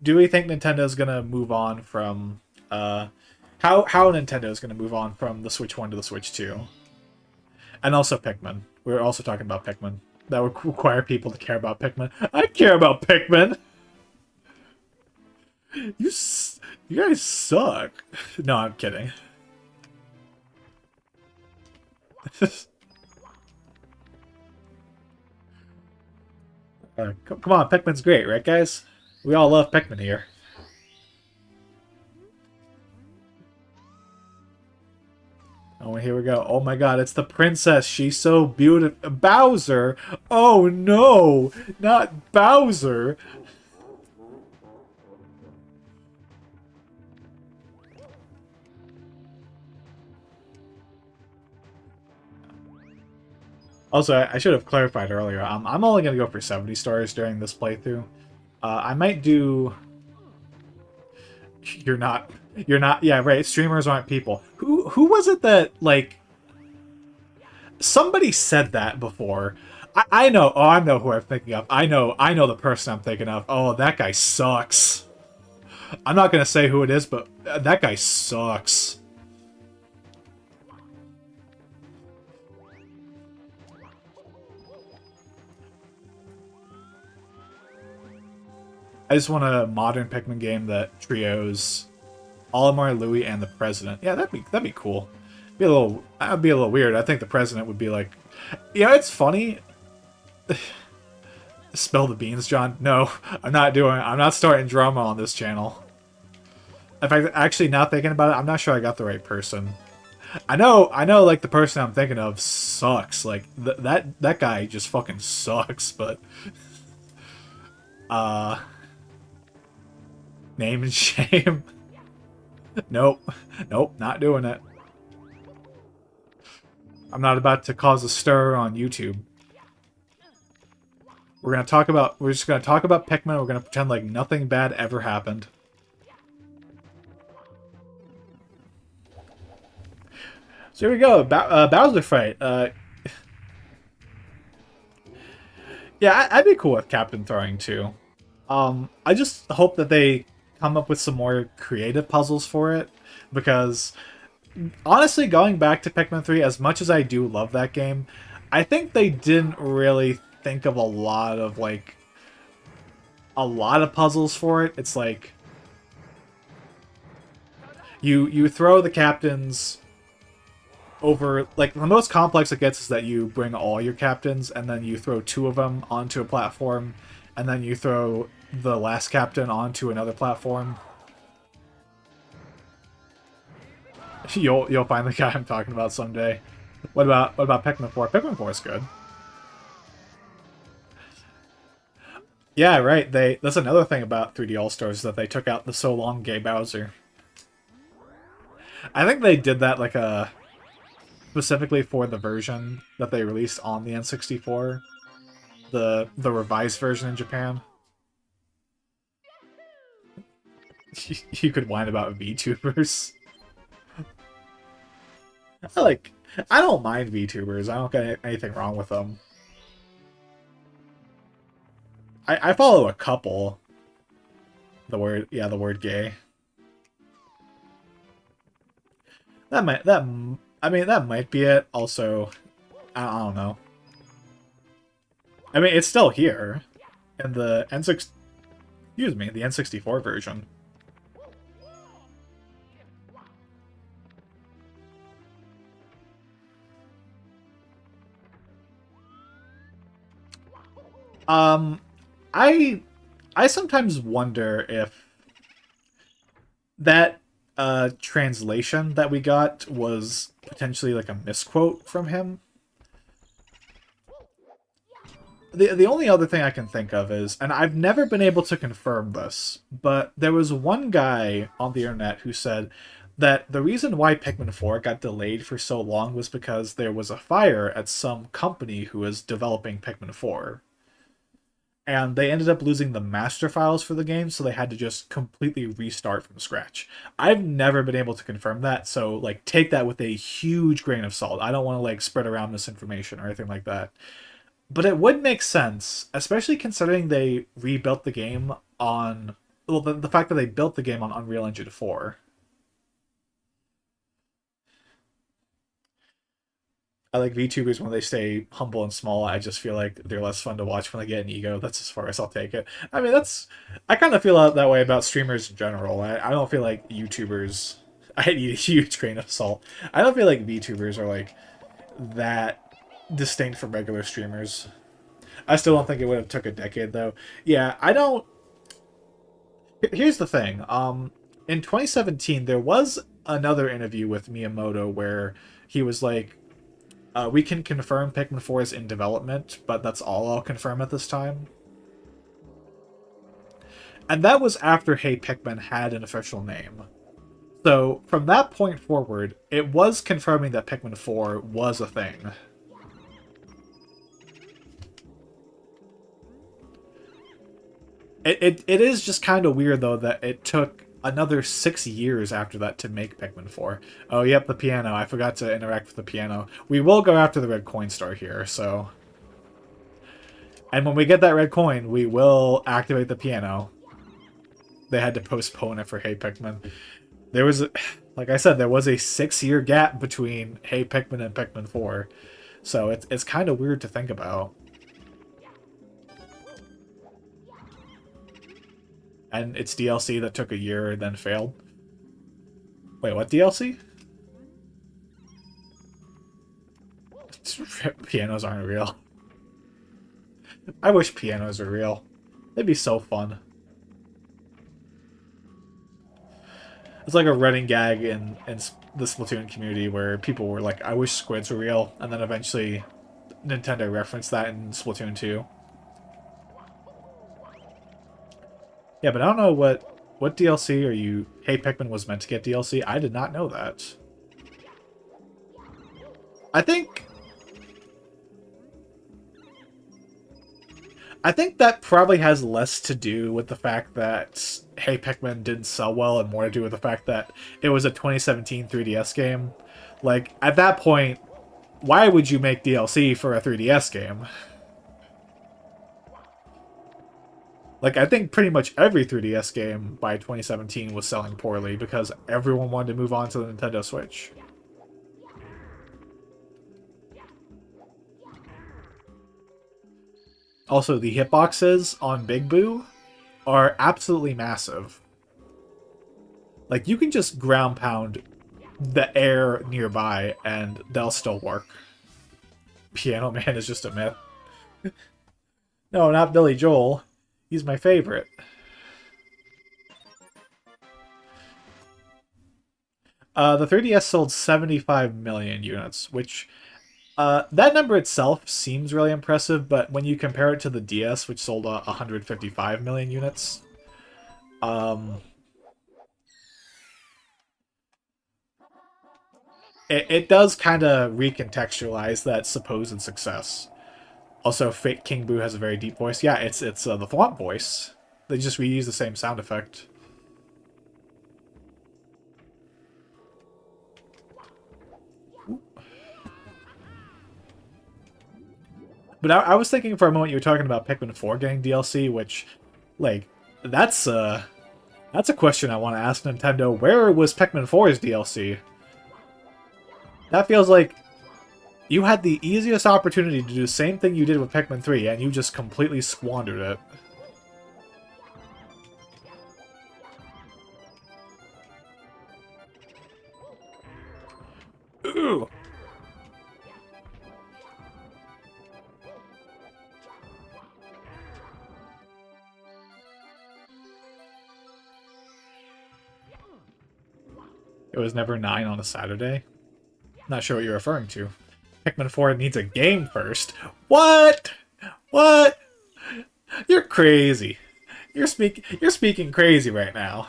Do we think Nintendo's gonna move on from how Nintendo's gonna move on from the Switch 1 to the Switch 2? And also Pikmin. We're also talking about Pikmin. That would require people to care about Pikmin. I care about Pikmin! You guys suck. No, I'm kidding. Come on, Pikmin's great, right, guys? We all love Pikmin here. Oh, here we go. Oh my god, it's the princess. She's so beautiful. Bowser! Oh no! Not Bowser! Also, I should have clarified earlier. I'm only going to go for 70 stars during this playthrough. I might do... You're not... Yeah, right. Streamers aren't people. Who was it that, like... Somebody said that before. I know. Oh, I know who I'm thinking of. I know the person I'm thinking of. Oh, that guy sucks. I'm not going to say who it is, but that guy sucks. I just want a modern Pikmin game that trios Olimar, Louie, and the President. Yeah, that'd be cool. That'd be a little weird. I think the President would be like, yeah, it's funny. Spill the beans, John. No, I'm not starting drama on this channel. In fact, actually, now thinking about it, I'm not sure I got the right person. I know, like the person I'm thinking of sucks. Like that guy just fucking sucks. But name and shame. Nope, not doing it. I'm not about to cause a stir on YouTube. We're just gonna talk about Pikmin. We're gonna pretend like nothing bad ever happened. So here we go, Bowser fight. Yeah, I'd be cool with Captain Throwing too. I just hope that they come up with some more creative puzzles for it, because honestly, going back to Pikmin 3, as much as I do love that game, I think they didn't really think of a lot of puzzles for it. It's like you throw the captains over, like the most complex it gets is that you bring all your captains and then you throw 2 of them onto a platform, and then you throw the last captain onto another platform. You'll find the guy I'm talking about someday. What about Pikmin 4? Pikmin 4 is good. Yeah, right. That's another thing about 3D All Stars that they took out the so long gay Bowser. I think they did that like specifically for the version that they released on the N64, the revised version in Japan. You could whine about VTubers. I like. I don't mind VTubers. I don't get anything wrong with them. I follow a couple. The word gay. I mean that might be it. Also, I don't know. I mean it's still here, in the N6. Excuse me, the N64 version. Um, I I sometimes wonder if that translation that we got was potentially like a misquote from him. The only other thing I can think of is, and I've never been able to confirm this, but there was one guy on the internet who said that the reason why Pikmin 4 got delayed for so long was because there was a fire at some company who was developing Pikmin 4. And they ended up losing the master files for the game, so they had to just completely restart from scratch. I've never been able to confirm that, so like take that with a huge grain of salt. I don't want to like spread around misinformation or anything like that. But it would make sense, especially considering they rebuilt the game on, well, the fact that they built the game on Unreal Engine 4. I like VTubers when they stay humble and small. I just feel like they're less fun to watch when they get an ego. That's as far as I'll take it. I mean, I kind of feel that way about streamers in general. I don't feel like YouTubers. I need a huge grain of salt. I don't feel like VTubers are like that distinct from regular streamers. I still don't think it would have took a decade though. Yeah, I don't. Here's the thing. In 2017, there was another interview with Miyamoto where he was like, we can confirm Pikmin 4 is in development, but that's all I'll confirm at this time. And that was after Hey Pikmin had an official name. So from that point forward, it was confirming that Pikmin 4 was a thing. It is just kind of weird, though, that it took another 6 years after that to make Pikmin 4. Oh, yep, the piano. I forgot to interact with the piano. We will go after the red coin star here, so... And when we get that red coin, we will activate the piano. They had to postpone it for Hey Pikmin. There was, like I said, there was a 6-year gap between Hey Pikmin and Pikmin 4. So it's kind of weird to think about. And it's DLC that took a year and then failed. Wait, what DLC? Pianos aren't real. I wish pianos were real. They'd be so fun. It's like a running gag in the Splatoon community where people were like, I wish squids were real, and then eventually Nintendo referenced that in Splatoon 2. Yeah, but I don't know what DLC are you... Hey Pikmin was meant to get DLC? I did not know that. I think that probably has less to do with the fact that Hey Pikmin didn't sell well and more to do with the fact that it was a 2017 3DS game. Like, at that point, why would you make DLC for a 3DS game? Like, I think pretty much every 3DS game by 2017 was selling poorly because everyone wanted to move on to the Nintendo Switch. Also, the hitboxes on Big Boo are absolutely massive. Like, you can just ground pound the air nearby and they'll still work. Piano Man is just a myth. No, not Billy Joel. He's my favorite. The 3DS sold 75 million units, which That number itself seems really impressive, but when you compare it to the DS, which sold 155 million units, um, it does kind of recontextualize that supposed success. Also, Fake King Boo has a very deep voice. Yeah, it's the Thwomp voice. They just reuse the same sound effect. But I was thinking for a moment you were talking about Pikmin 4 getting DLC, which, like, that's that's a question I want to ask Nintendo. Where was Pikmin 4's DLC? That feels like you had the easiest opportunity to do the same thing you did with Pikmin 3, and you just completely squandered it. Ooh! It was never 9 on a Saturday. Not sure what you're referring to. Pikmin 4 needs a game first. What? What? You're crazy. You're speaking crazy right now.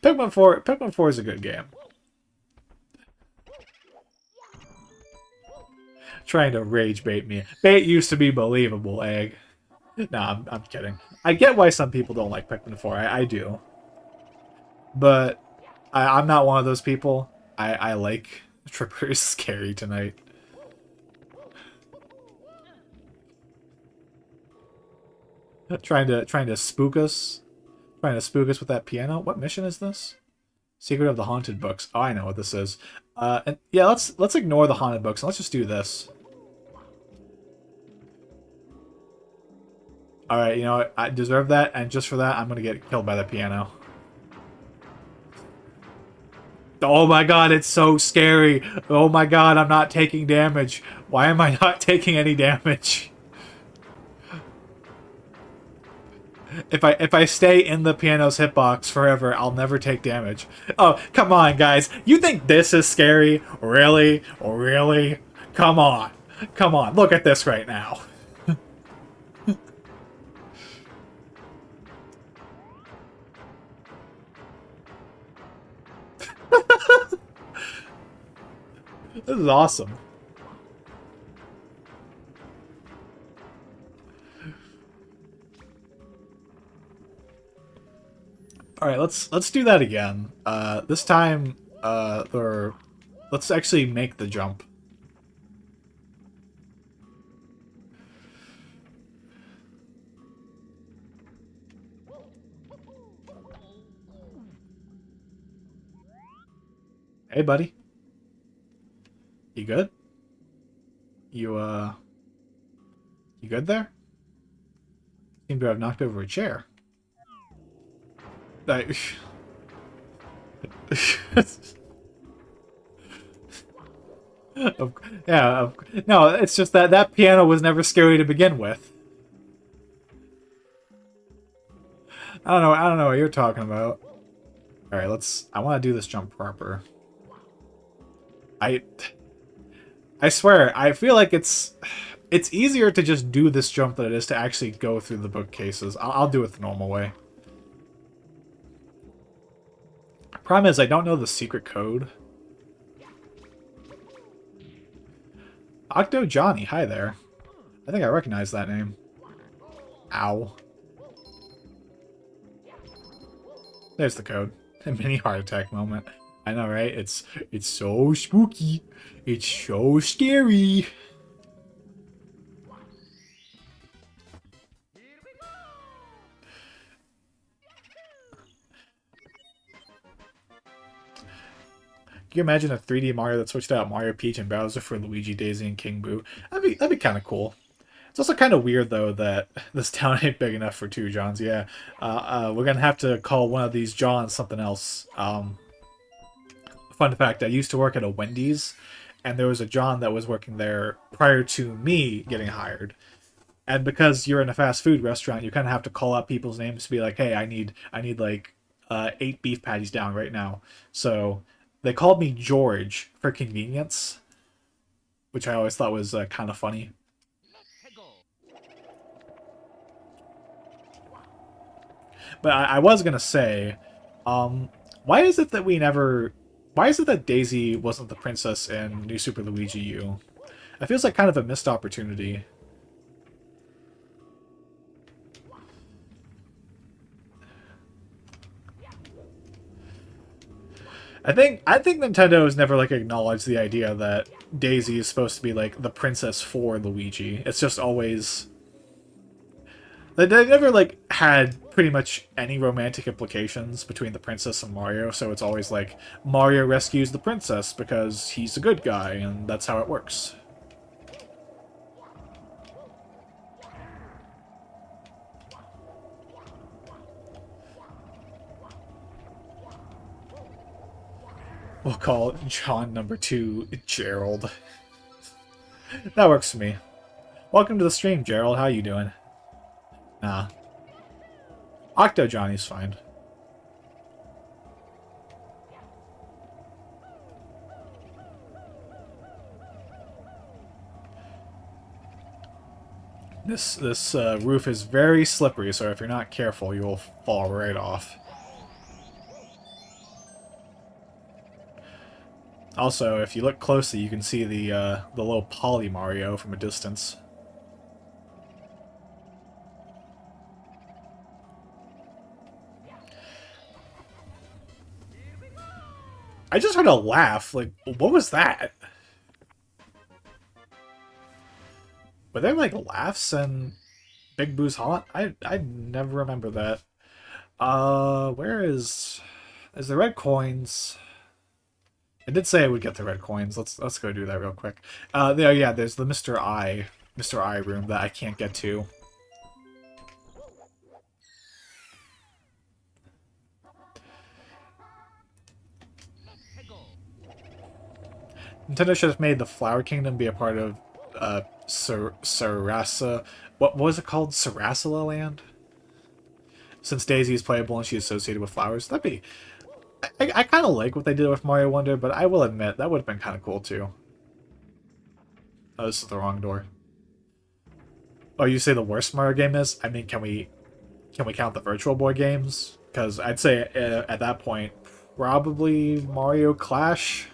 Pikmin 4 is a good game. Trying to rage bait me. Bait used to be believable, Egg. Nah, I'm kidding. I get why some people don't like Pikmin 4. I do. But I'm not one of those people. I like Tripper's Scary Tonight. Trying to spook us. Trying to spook us with that piano. What mission is this? Secret of the Haunted Books. Oh, I know what this is. And yeah, let's ignore the haunted books and let's just do this. All right, you know what? I deserve that, and just for that, I'm gonna get killed by the piano. Oh my god, it's so scary. Oh my god, I'm not taking damage. Why am I not taking any damage? If I stay in the piano's hitbox forever, I'll never take damage. Oh, come on, guys. You think this is scary? Really? Really? Come on. Come on. Look at this right now. This is awesome. All right, let's do that again. This time, let's actually make the jump. Hey, buddy. You good? You good there? Seem to have knocked over a chair. I... yeah, no, it's just that that piano was never scary to begin with. I don't know what you're talking about. All right, I want to do this jump proper. I swear, I feel like it's easier to just do this jump than it is to actually go through the bookcases. I'll do it the normal way. Problem is, I don't know the secret code. Octo Johnny, hi there. I think I recognize that name. Ow. There's the code. A mini heart attack moment. I know, right? It's so spooky. It's so scary. Can you imagine a 3D Mario that switched out Mario, Peach, and Bowser for Luigi, Daisy, and King Boo? That'd be kind of cool. It's also kind of weird though that this town ain't big enough for two Johns. Yeah, we're gonna have to call one of these Johns something else. Fun fact: I used to work at a Wendy's, and there was a John that was working there prior to me getting hired. And because you're in a fast food restaurant, you kind of have to call out people's names to be like, "Hey, I need like 8 beef patties down right now." So they called me George for convenience. which I always thought was kind of funny. But I was gonna say, why is it that we never? Why is it that Daisy wasn't the princess in New Super Luigi U? It feels like kind of a missed opportunity. I think Nintendo has never like acknowledged the idea that Daisy is supposed to be like the princess for Luigi. It's just always they never like had pretty much any romantic implications between the princess and Mario, so it's always like Mario rescues the princess because he's a good guy and that's how it works. We'll call John number 2 Gerald. That works for me. Welcome to the stream, Gerald. How you doing? Nah. Octo Johnny's fine. This roof is very slippery, so if you're not careful, you'll fall right off. Also, if you look closely, you can see the little Poly Mario from a distance. I just heard a laugh. Like, what was that? Were there like laughs and Big Boo's Haunt? I never remember that. Where is the red coins? I did say I would get the red coins. Let's go do that real quick. There, yeah, there's the Mr. I room that I can't get to. Nintendo should have made the Flower Kingdom be a part of Sarasa. What was it called? Sarasala Land? Since Daisy is playable and she's associated with flowers, that'd be. I kind of like what they did with Mario Wonder, but I will admit that would have been kind of cool too. Oh, this is the wrong door. Oh, you say the worst Mario game is? I mean, can we count the Virtual Boy games? Because I'd say at that point, probably Mario Clash.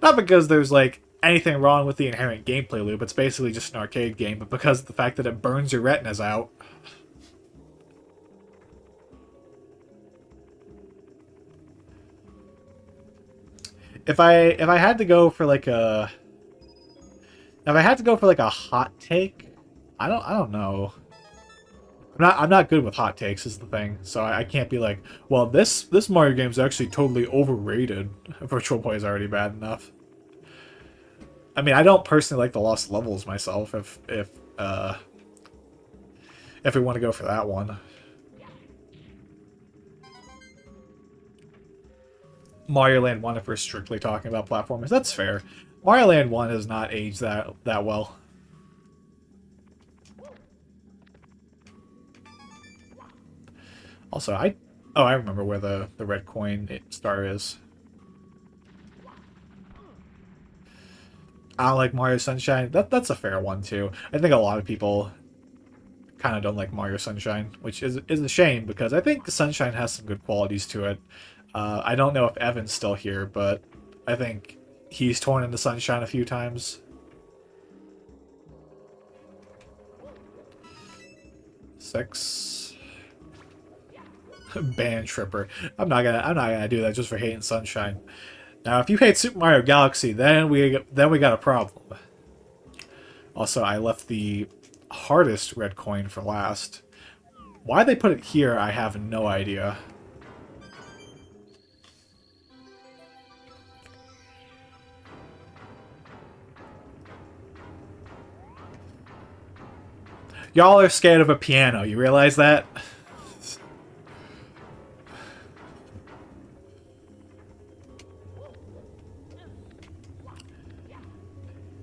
Not because there's like anything wrong with the inherent gameplay loop. It's basically just an arcade game, but because of the fact that it burns your retinas out. If I had to go for like a hot take, I don't know. I'm not good with hot takes is the thing, so I can't be like, well, this Mario game is actually totally overrated. Virtual Boy is already bad enough. I mean, I don't personally like the Lost Levels myself. If we want to go for that one. Mario Land 1, if we're strictly talking about platformers, that's fair. Mario Land 1 has not aged that well. Also, I remember where the red coin star is. I don't like Mario Sunshine. That's a fair one too. I think a lot of people kind of don't like Mario Sunshine, which is a shame because I think Sunshine has some good qualities to it. I don't know if Evan's still here, but I think he's torn into Sunshine a few times. Six. Ban Tripper. I'm not gonna do that just for hating Sunshine. Now, if you hate Super Mario Galaxy, then we got a problem. Also, I left the hardest red coin for last. Why they put it here, I have no idea. Y'all are scared of a piano, you realize that?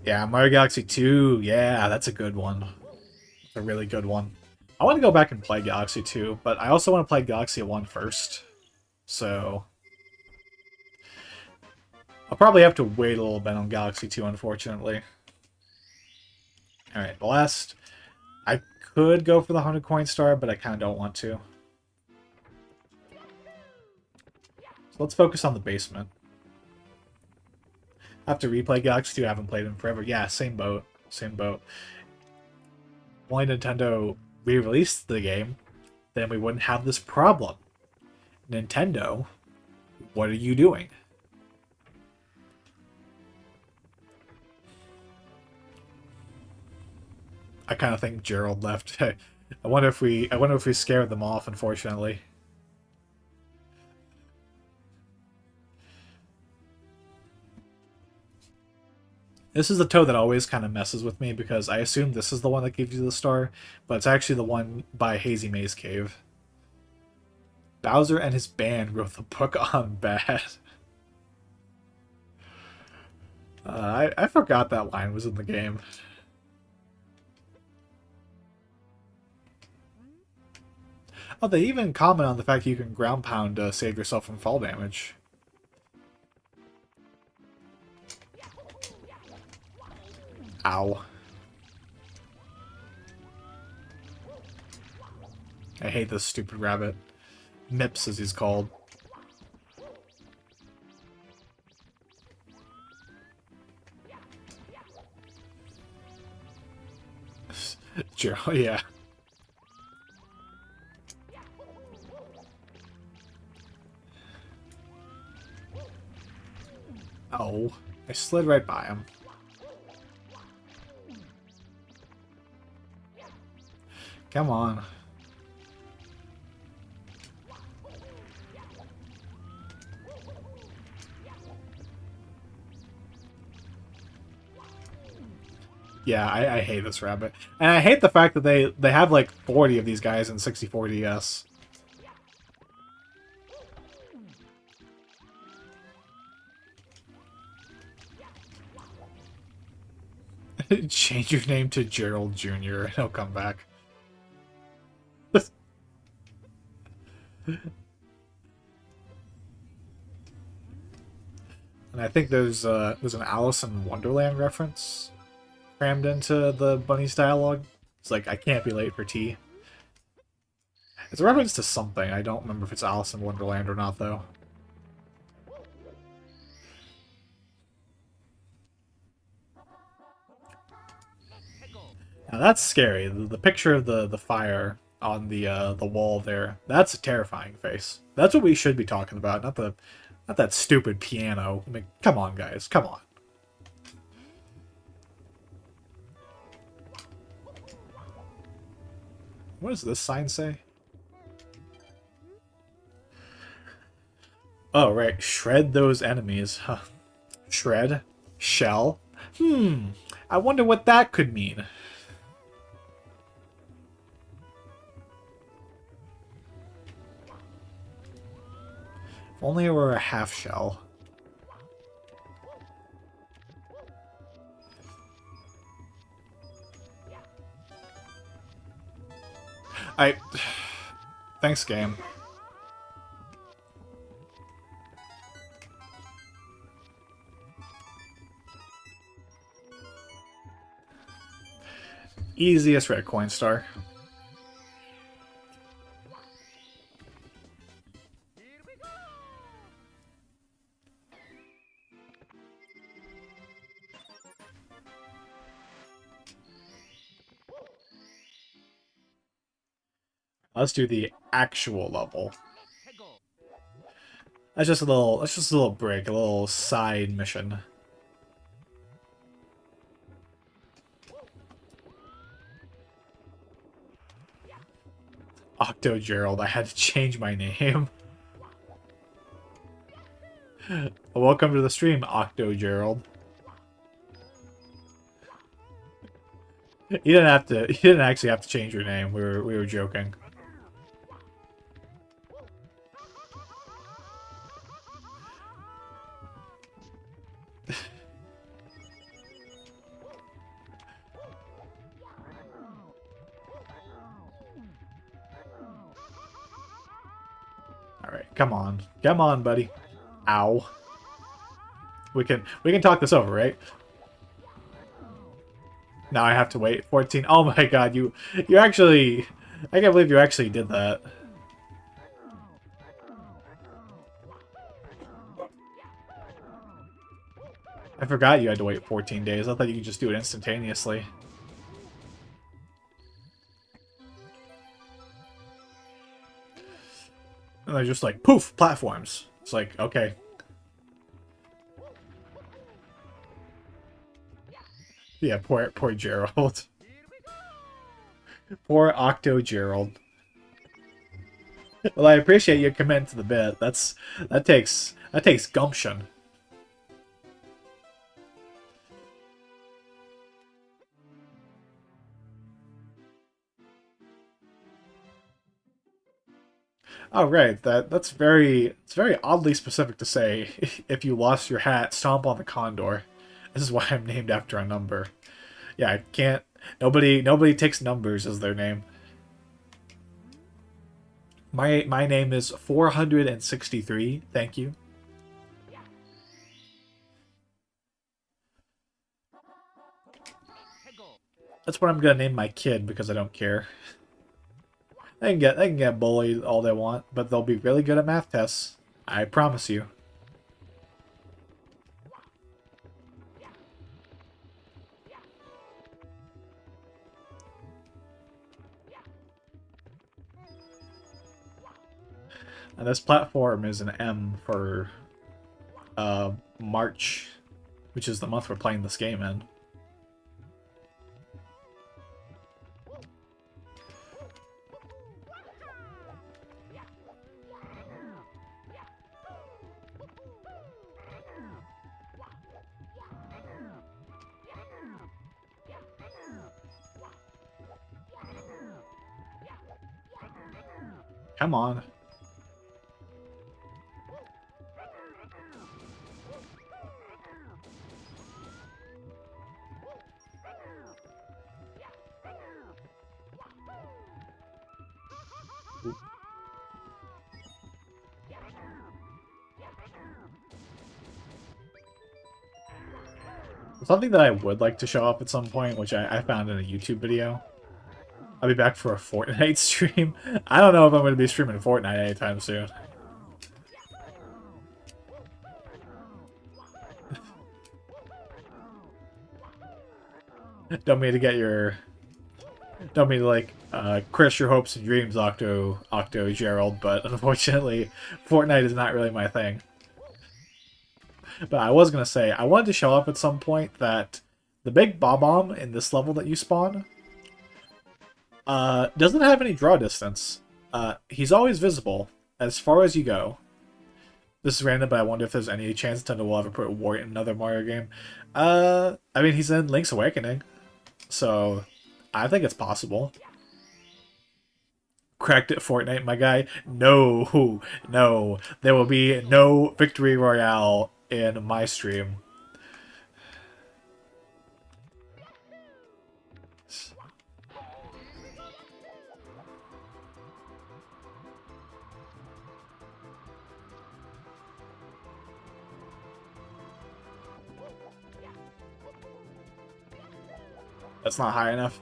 Yeah, Mario Galaxy 2, yeah, that's a good one. It's a really good one. I want to go back and play Galaxy 2, but I also want to play Galaxy 1 first. So... I'll probably have to wait a little bit on Galaxy 2, unfortunately. Alright, the last... I could go for the 100 coin star, but I kind of don't want to. So let's focus on the basement. I have to replay Galaxy 2. I haven't played in forever. Yeah, same boat. Same boat. Only Nintendo re-released the game, then we wouldn't have this problem. Nintendo, what are you doing? I kind of think Gerald left. I wonder if we scared them off, unfortunately. This is the toad that always kind of messes with me because I assume this is the one that gives you the star, but it's actually the one by Hazy Maze Cave. Bowser and his band wrote the book on bad. I forgot that line was in the game. Oh, they even comment on the fact you can ground pound to save yourself from fall damage. Ow. I hate this stupid rabbit. Mips, as he's called. Gerald, yeah. Oh, I slid right by him. Come on. Yeah, I hate this rabbit. And I hate the fact that they have like 40 of these guys in 64 DS. Change your name to Gerald Jr. and he'll come back. And I think there's an Alice in Wonderland reference crammed into the bunny's dialogue. It's like, I can't be late for tea. It's a reference to something. I don't remember if it's Alice in Wonderland or not, though. Now that's scary. The picture of the fire on the wall there, that's a terrifying face. That's what we should be talking about, not that stupid piano. I mean, come on, guys, come on. What does this sign say? Oh, right. Shred those enemies. Huh. Shred? Shell? I wonder what that could mean. If only it were a half shell. Thanks, game. Easiest red coin star. Let's do the actual level. That's just a little break, a little side mission. Octo Gerald, I had to change my name. Welcome to the stream, Octo Gerald. You didn't actually have to change your name. We were joking. Alright, come on. Come on, buddy. Ow. We can talk this over, right? Now I have to wait 14. Oh my god, you actually, I can't believe you actually did that. I forgot you had to wait 14 days. I thought you could just do it instantaneously. And they're just like, poof, platforms. It's like, okay. Yeah, poor Gerald. Poor Octo Gerald. Well, I appreciate you committing to the bit. That takes gumption. Oh right, it's very oddly specific to say if you lost your hat, stomp on the condor. This is why I'm named after a number. Yeah, I can't. Nobody takes numbers as their name. My name is 463. Thank you. That's what I'm gonna name my kid because I don't care. They can get bullied all they want, but they'll be really good at math tests. I promise you. And this platform is an M for March, which is the month we're playing this game in. Come on. Something that I would like to show up at some point, which I found in a YouTube video. I'll be back for a Fortnite stream. I don't know if I'm going to be streaming Fortnite anytime soon. Don't mean to get your... Don't mean to, like, crush your hopes and dreams, Octo Gerald, but unfortunately, Fortnite is not really my thing. But I was going to say, I wanted to show up at some point that the big Bob-omb in this level that you spawn doesn't have any draw distance. He's always visible as far as you go. This is random, but I wonder if there's any chance Nintendo will ever put Wart in another Mario game. I mean, he's in Link's Awakening, so I think it's possible. Cracked it, Fortnite, my guy. No, no. There will be no Victory Royale in my stream. That's not high enough.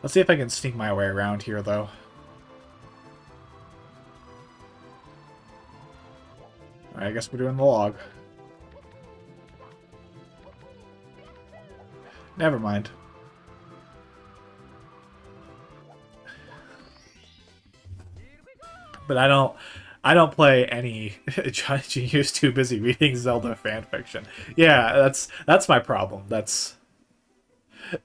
Let's see if I can sneak my way around here, though. Alright, I guess we're doing the log. Never mind. But I don't play any Genius too busy reading Zelda fanfiction. Yeah, that's my problem. This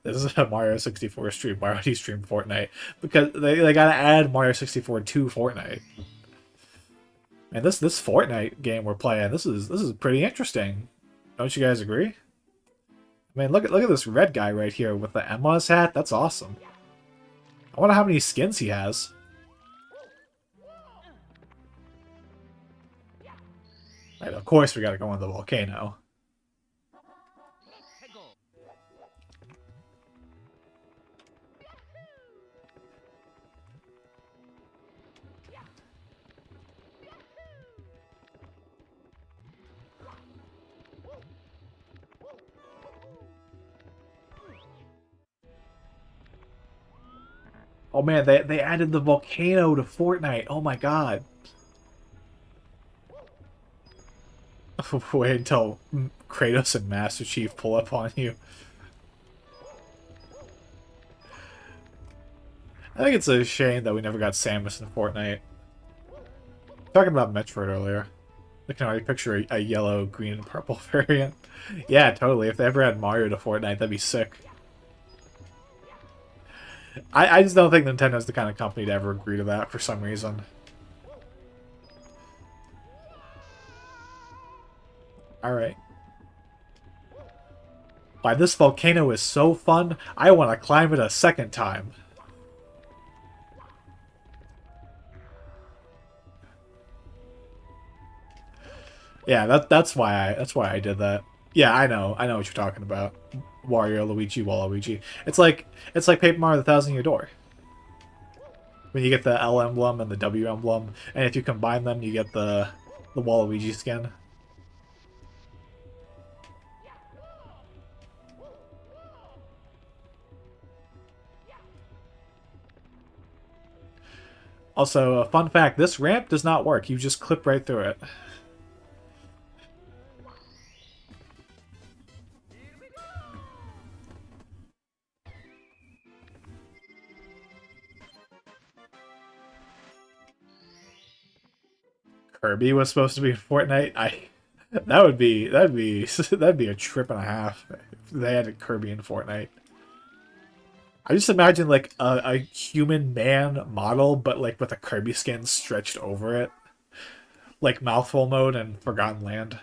is a Mario 64 stream. Why would you stream Fortnite? Because they gotta add Mario 64 to Fortnite. And this Fortnite game we're playing, this is pretty interesting. Don't you guys agree? I mean, look at this red guy right here with the M on his hat. That's awesome. I wonder how many skins he has. Right, of course we gotta go on the volcano. Oh man, they added the volcano to Fortnite. Oh my god. Wait until Kratos and Master Chief pull up on you. I think it's a shame that we never got Samus in Fortnite. Talking about Metroid earlier. I can already picture a yellow, green, and purple variant. Yeah, totally. If they ever had Mario to Fortnite, that'd be sick. I just don't think Nintendo's the kind of company to ever agree to that for some reason. Alright. Why, this volcano is so fun, I want to climb it a second time. Yeah, that's why I did that. Yeah, I know what you're talking about. Wario, Luigi, Waluigi. It's like Paper Mario: The Thousand Year Door. When you get the L emblem and the W emblem, and if you combine them, you get the Waluigi skin. Also, a fun fact: this ramp does not work. You just clip right through it. Kirby was supposed to be in Fortnite. That'd be a trip and a half if they had a Kirby in Fortnite. I just imagine like a human man model, but like with a Kirby skin stretched over it, like mouthful mode and Forgotten Land.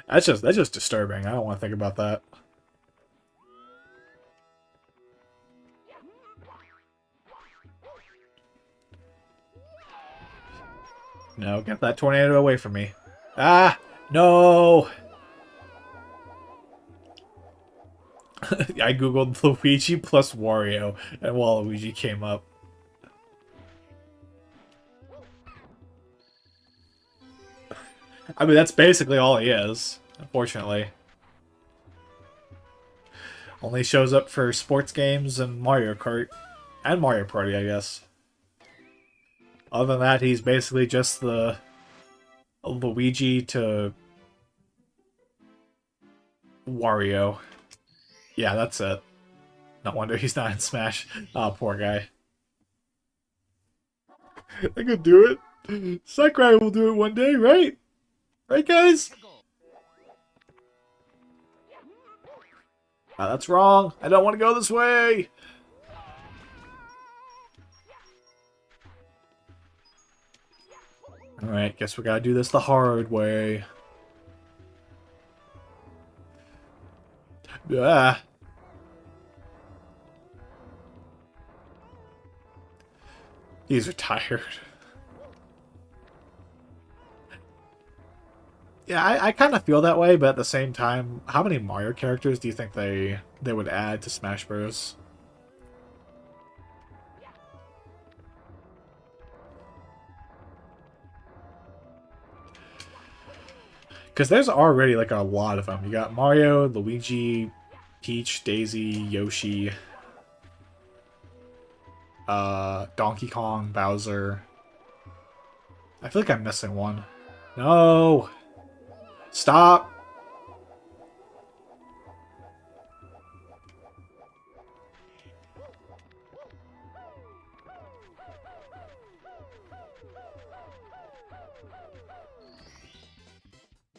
That's just disturbing. I don't want to think about that. No, get that tornado away from me. Ah, no! I googled Luigi plus Wario, and Waluigi came up. I mean, that's basically all he is, unfortunately. Only shows up for sports games and Mario Kart. And Mario Party, I guess. Other than that, he's basically just the Luigi to Wario. Yeah, that's it. No wonder he's not in Smash. Oh, poor guy. I could do it. Sakurai will do it one day, right? Right, guys? That's wrong. I don't want to go this way. Alright, guess we gotta do this the hard way. Ah. These are tired. Yeah, I kind of feel that way, but at the same time, how many Mario characters do you think they would add to Smash Bros? Because there's already like a lot of them. You got Mario, Luigi, Peach, Daisy, Yoshi, Donkey Kong, Bowser. I feel like I'm missing one. No! Stop!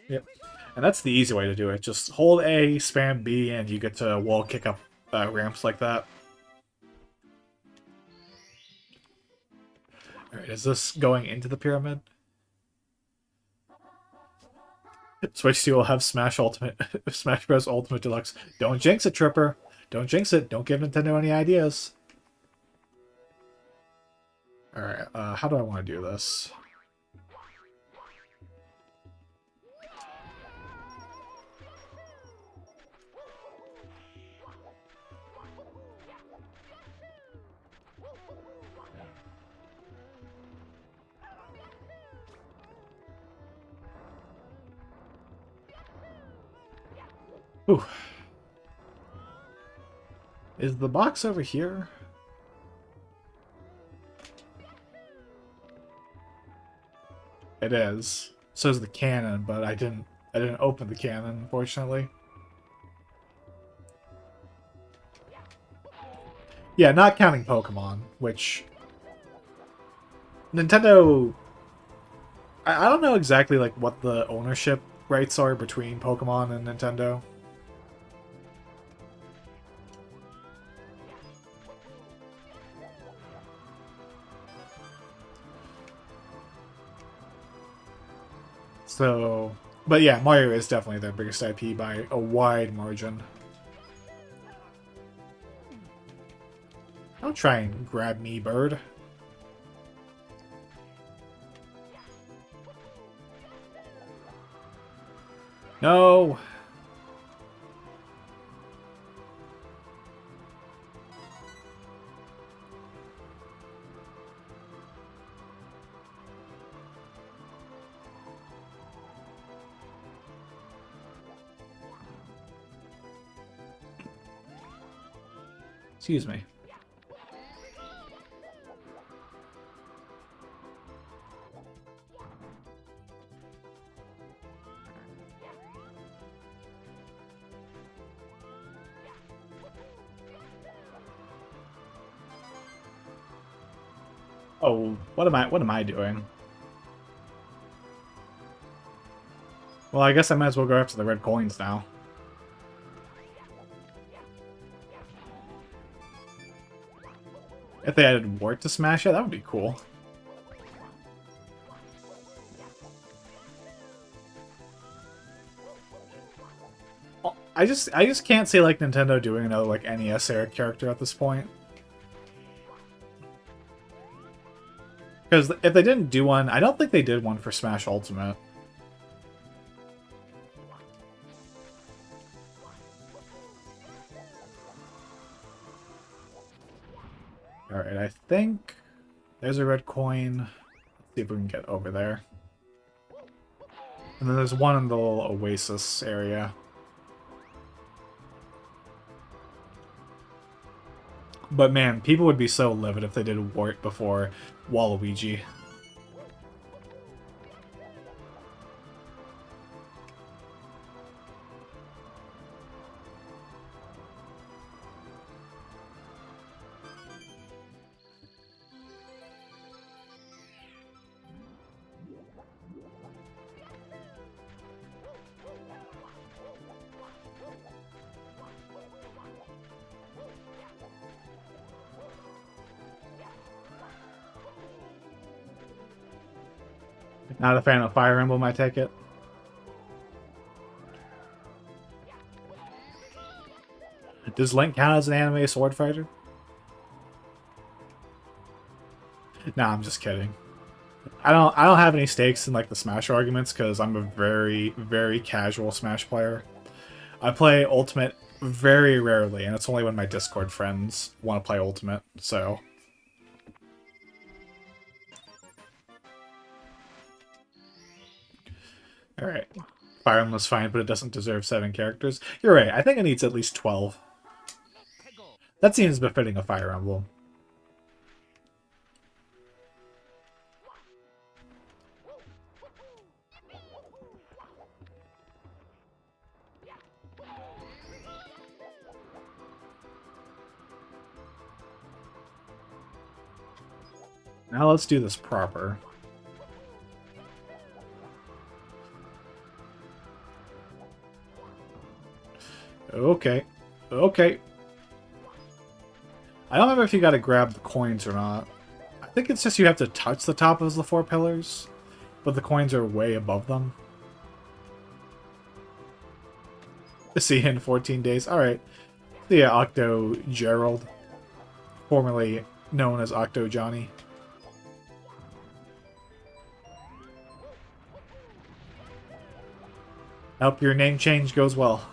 Yep. And that's the easy way to do it. Just hold A, spam B, and you get to wall kick up ramps like that. Alright, is this going into the pyramid? Switch 2 will have Smash Ultimate, Smash Bros. Ultimate Deluxe. Don't jinx it, Tripper. Don't jinx it. Don't give Nintendo any ideas. Alright, how do I want to do this? Ooh. Is the box over here? It is. So is the cannon, but I didn't open the cannon, unfortunately. Yeah, not counting Pokemon, which Nintendo, I don't know exactly like what the ownership rights are between Pokemon and Nintendo. So, but yeah, Mario is definitely their biggest IP by a wide margin. Don't try and grab me, bird. No! Excuse me. Oh, what am I doing? Well, I guess I might as well go after the red coins now. If they added Wart to Smash it, that would be cool. I just can't see like Nintendo doing another like NES era character at this point. Because if they didn't do one, I don't think they did one for Smash Ultimate. Alright, I think there's a red coin. Let's see if we can get over there. And then there's one in the little oasis area. But man, people would be so livid if they did Wart before Waluigi. Not a fan of Fire Emblem, I take it. Does Link count as an anime sword fighter? Nah, I'm just kidding. I don't have any stakes in like the Smash arguments because I'm a very, very casual Smash player. I play Ultimate very rarely, and it's only when my Discord friends want to play Ultimate, so. Alright. Fire Emblem's fine, but it doesn't deserve 7 characters. You're right, I think it needs at least 12. That seems befitting a Fire Emblem. Now let's do this proper. Okay. Okay. I don't remember if you gotta grab the coins or not. I think it's just you have to touch the top of the 4 pillars, but the coins are way above them. See you in 14 days. Alright. The Octo Gerald, formerly known as Octo Johnny. Hope your name change goes well.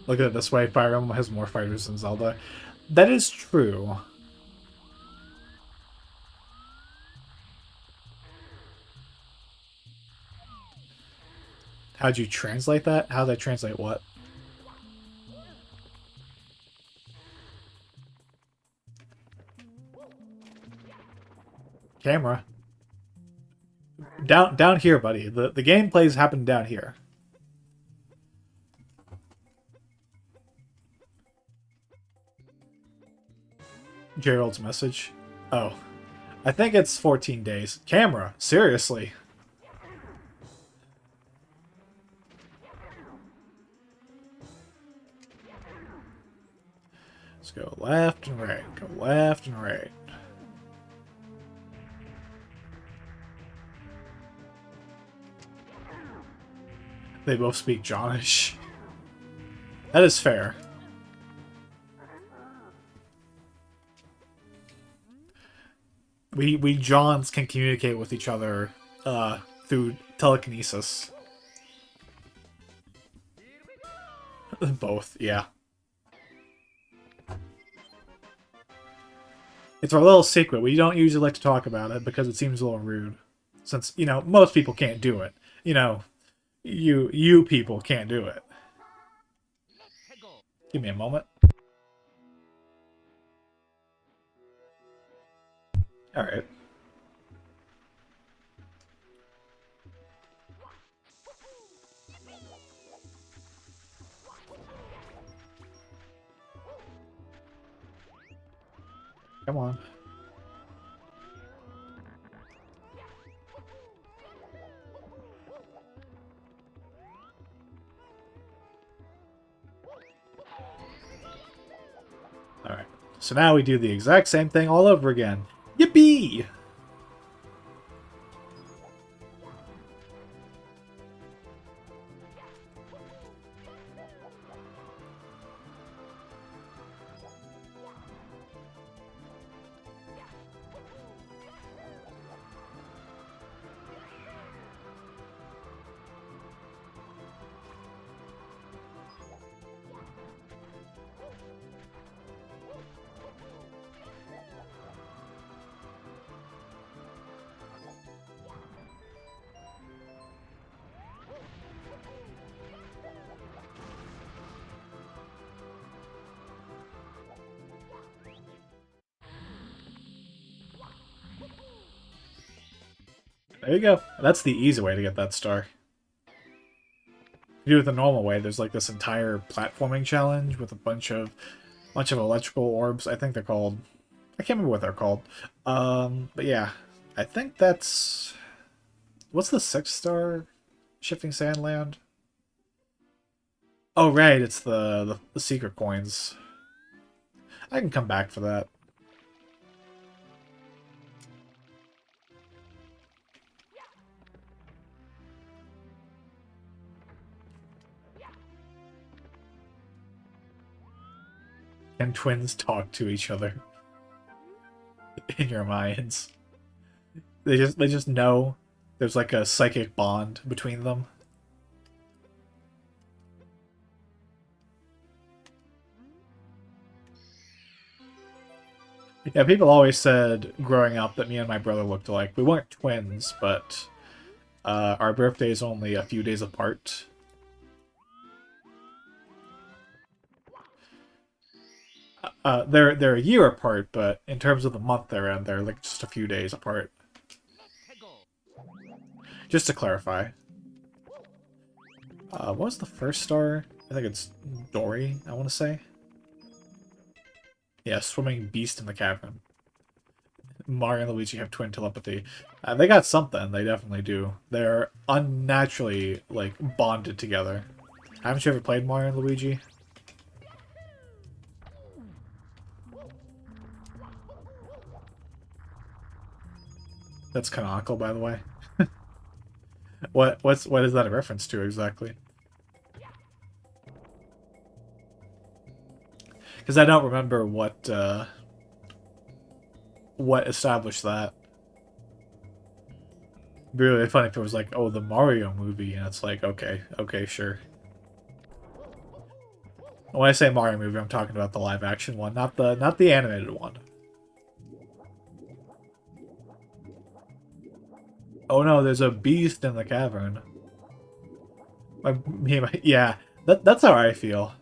Look at it this way, Fire Emblem has more fighters than Zelda. That is true. How'd you translate that? How'd I translate what? Camera. Down here, buddy. The gameplays happen down here. Gerald's message. Oh. I think it's 14 days. Camera. Seriously. Let's go left and right. Go left and right. They both speak Johnish. That is fair. We Johns can communicate with each other through telekinesis. Both, yeah. It's our little secret. We don't usually like to talk about it because it seems a little rude. Since, you know, most people can't do it. You know, you people can't do it. Give me a moment. Alright. Come on. Alright. So now we do the exact same thing all over again. Yippee! There you go. That's the easy way to get that star. You do it the normal way, there's like this entire platforming challenge with a bunch of electrical orbs. I think they're called... I can't remember what they're called. But yeah. I think that's... What's the 6-star Shifting Sandland? Oh, right, it's the secret coins. I can come back for that. Can twins talk to each other in your minds? They just know there's like a psychic bond between them. Yeah, people always said growing up that me and my brother looked alike. We weren't twins, but our birthday's only a few days apart. They're a year apart, but in terms of the month they're in, they're like just a few days apart. Just to clarify. What was the first star? I think it's Dory, I want to say. Yeah, swimming beast in the cavern. Mario and Luigi have twin telepathy. They got something, they definitely do. They're unnaturally, like, bonded together. Haven't you ever played Mario and Luigi? That's canonical, by the way. What is that a reference to exactly? Because I don't remember what established that. It'd be really funny if it was like, oh, the Mario movie, and it's like, okay, sure. When I say Mario movie, I'm talking about the live-action one, not the animated one. Oh no, there's a beast in the cavern. Yeah, that's how I feel.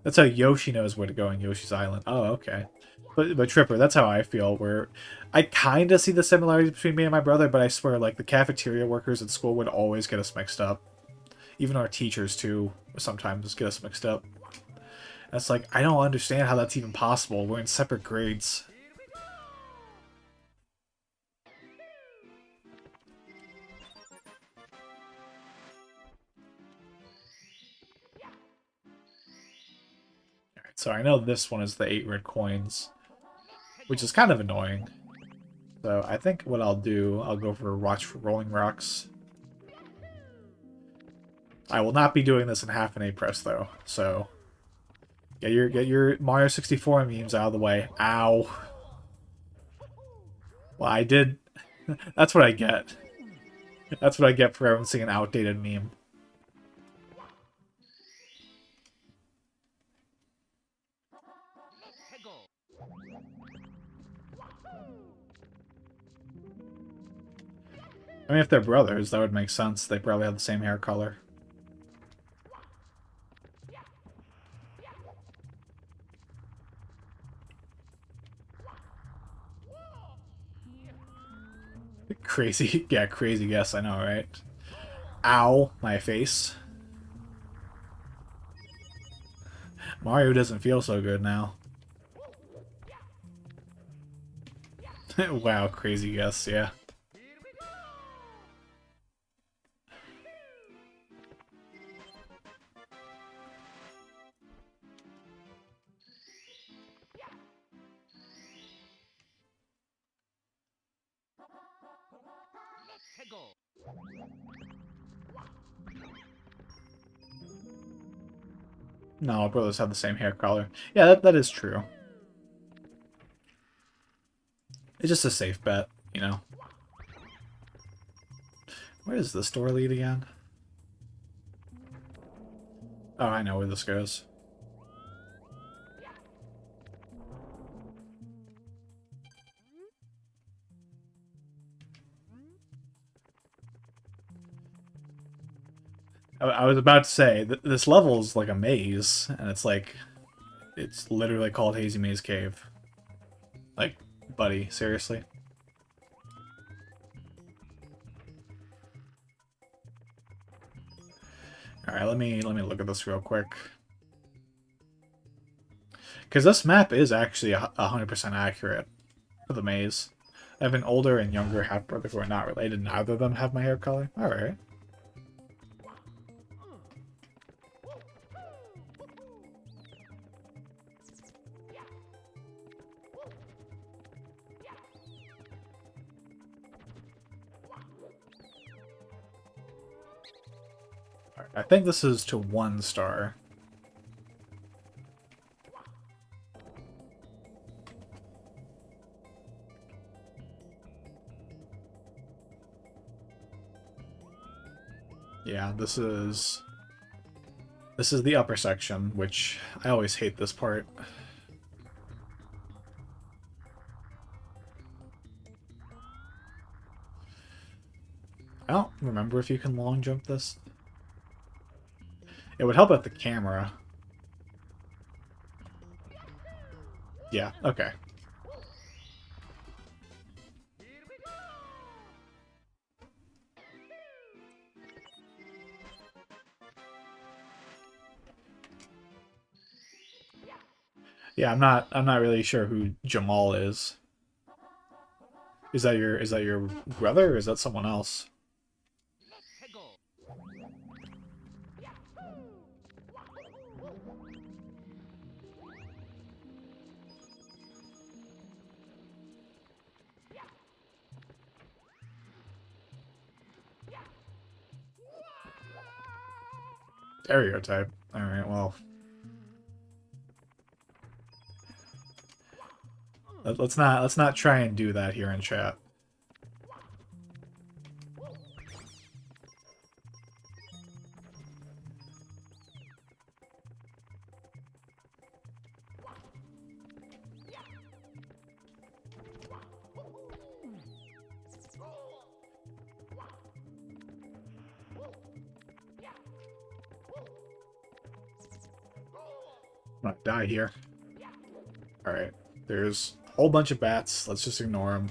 That's how Yoshi knows where to go on Yoshi's Island. Oh, okay. But Tripper, that's how I feel. Where I kind of see the similarities between me and my brother, but I swear, like the cafeteria workers at school would always get us mixed up. Even our teachers too sometimes get us mixed up. That's like I don't understand how that's even possible. We're in separate grades. Alright, so I know this one is the 8 red coins, which is kind of annoying. So I think what I'll do, I'll go for watch for rolling rocks. I will not be doing this in half an A press though, so get your Mario 64 memes out of the way. Ow. Well, I did. That's what I get. That's what I get for referencing an outdated meme. I mean, if they're brothers, that would make sense. They probably have the same hair color. Crazy. Yeah, crazy guess, I know, right? Ow, my face. Mario doesn't feel so good now. Wow, crazy guess, yeah. No, brothers have the same hair color. Yeah, that is true. It's just a safe bet, you know. Where does this door lead again? Oh, I know where this goes. I was about to say, this level is like a maze, and it's like, it's literally called Hazy Maze Cave. Like, buddy, seriously? Alright, let me look at this real quick. Because this map is actually 100% accurate for the maze. I have an older and younger half-brother who are not related. Neither of them have my hair color. Alright. I think this is to 1 star. Yeah, this is the upper section, which I always hate this part. I don't remember if you can long jump this. It would help with the camera. Yeah, okay. Yeah, I'm not really sure who Jamal is. Is that your brother or is that someone else? Stereotype. Alright, well. Let's not try and do that here in chat. I'm gonna die here. Alright. There's a whole bunch of bats. Let's just ignore them.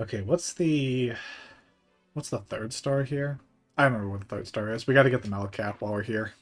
Okay, what's the third star here? I don't remember what the third star is. We got to get the Mellow Cap while we're here.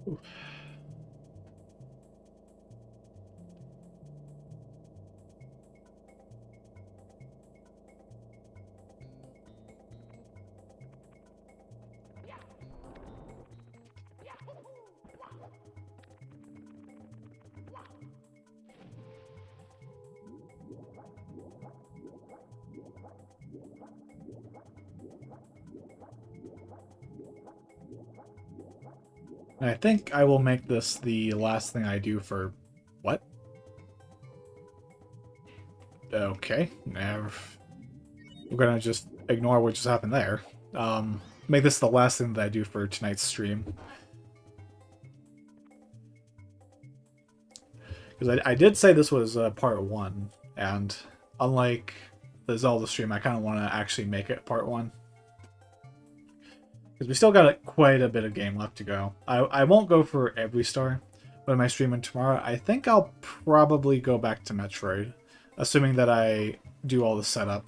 Ooh. And I think I will make this the last thing I do for... What? Okay. Now we're gonna just ignore what just happened there. Make this the last thing that I do for tonight's stream. Because I did say this was part 1, and unlike the Zelda stream, I kind of want to actually make it part 1. Because we still got quite a bit of game left to go. I won't go for every star, but am I streaming tomorrow? I think I'll probably go back to Metroid, assuming that I do all the setup.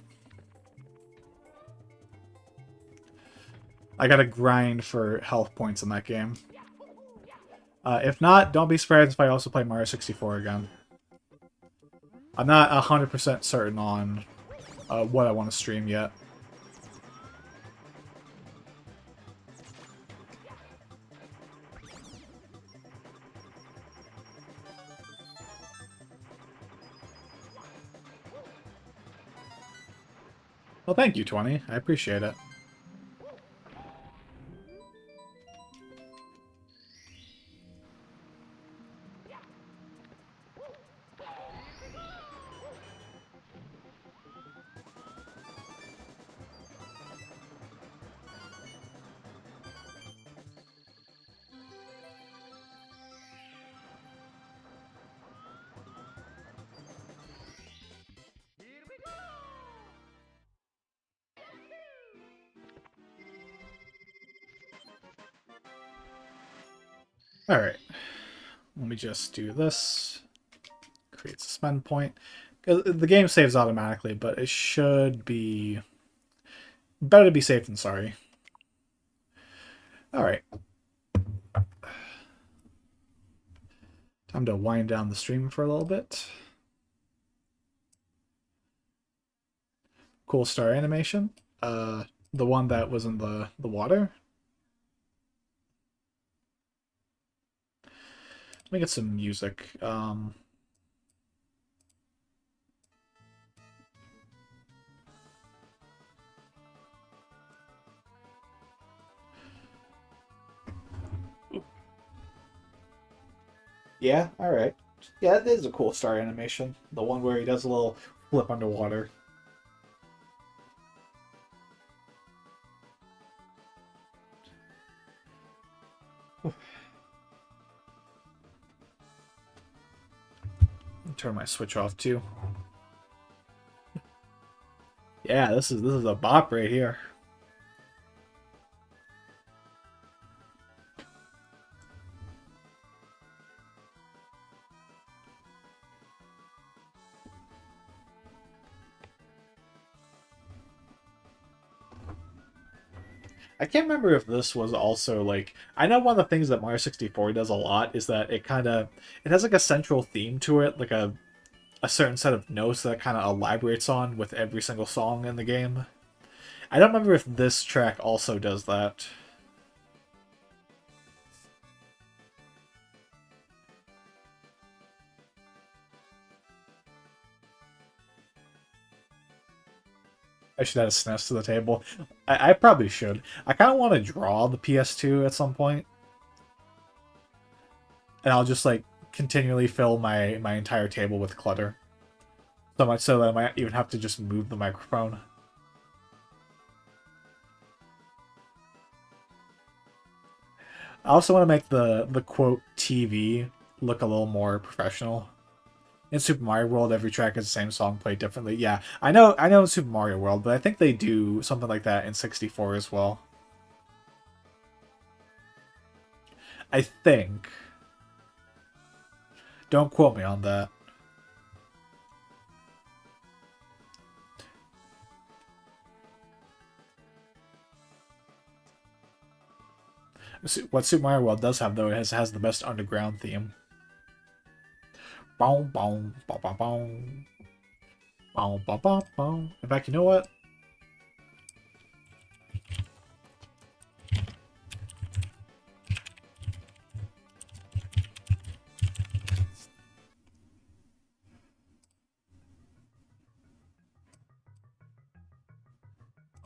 I gotta grind for health points in that game. If not, don't be surprised if I also play Mario 64 again. I'm not 100% certain on what I want to stream yet. Well, thank you, 20. I appreciate it. Alright, let me just do this. Create suspend point. The game saves automatically, but it should be better to be safe than sorry. Alright. Time to wind down the stream for a little bit. Cool star animation. The one that was in the water. Let me get some music. Yeah, alright. Yeah, it is a cool star animation. The one where he does a little flip underwater. Turn my Switch off too. Yeah, this is a bop right here. I can't remember if this was also like, I know one of the things that Mario 64 does a lot is that it has like a central theme to it, like a a certain set of notes that kind of elaborates on with every single song in the game. I don't remember if this track also does that. I should add a SNES to the table. I probably should. I kind of want to draw the PS2 at some point, and I'll just like continually fill my entire table with clutter. So much so that I might even have to just move the microphone. I also want to make the quote TV look a little more professional. In Super Mario World, every track is the same song played differently. Yeah, I know in Super Mario World, but I think they do something like that in 64 as well. I think. Don't quote me on that. What Super Mario World does have, though, has the best underground theme. Boom, boom, boom, boom, boom. Boom, boom, boom, boom. In fact, you know what?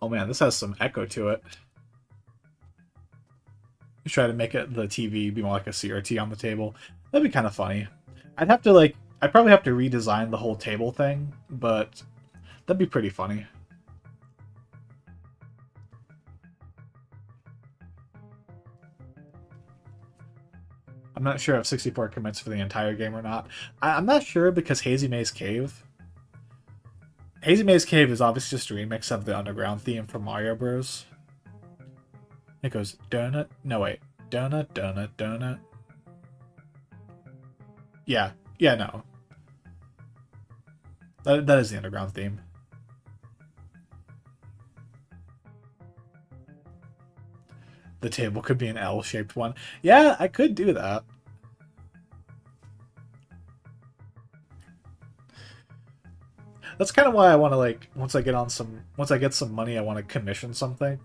Oh man, this has some echo to it. Try to make it the TV be more like a CRT on the table. That'd be kind of funny. I'd probably have to redesign the whole table thing, but that'd be pretty funny. I'm not sure if 64 commits for the entire game or not. I'm not sure because Hazy Maze Cave. Hazy Maze Cave is obviously just a remix of the underground theme from Mario Bros. It goes donut. No wait, donut, donut, donut. Yeah, yeah, no. That is the underground theme. The table could be an L-shaped one. Yeah, I could do that. That's kind of why I want to like once I get some money, I want to commission something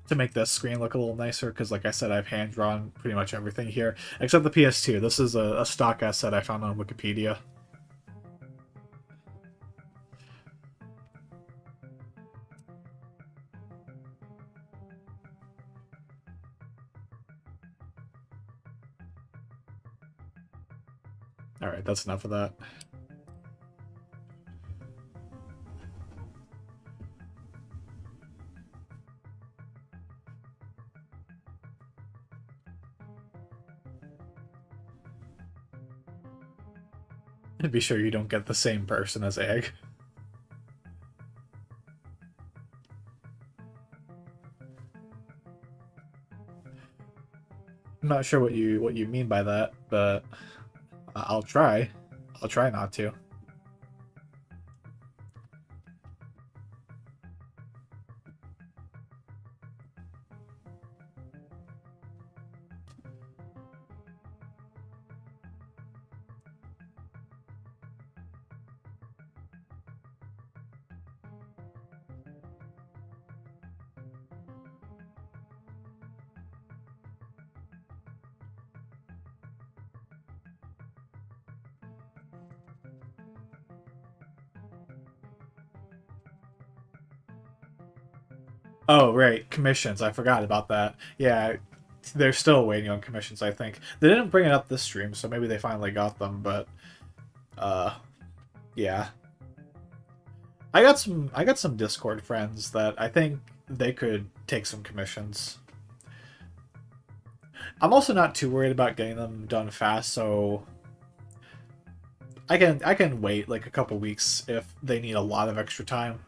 to make this screen look a little nicer. Because like I said, I've hand drawn pretty much everything here except the PS2. This is a stock asset I found on Wikipedia. All right, that's enough of that. And be sure you don't get the same person as Egg. I'm not sure what you mean by that, but I'll try. I'll try not to. Oh, right, commissions. I forgot about that. Yeah, they're still waiting on commissions, I think. They didn't bring it up this stream, so maybe they finally got them, but uh yeah. I got some Discord friends that I think they could take some commissions. I'm also not too worried about getting them done fast, so I can wait like a couple weeks if they need a lot of extra time.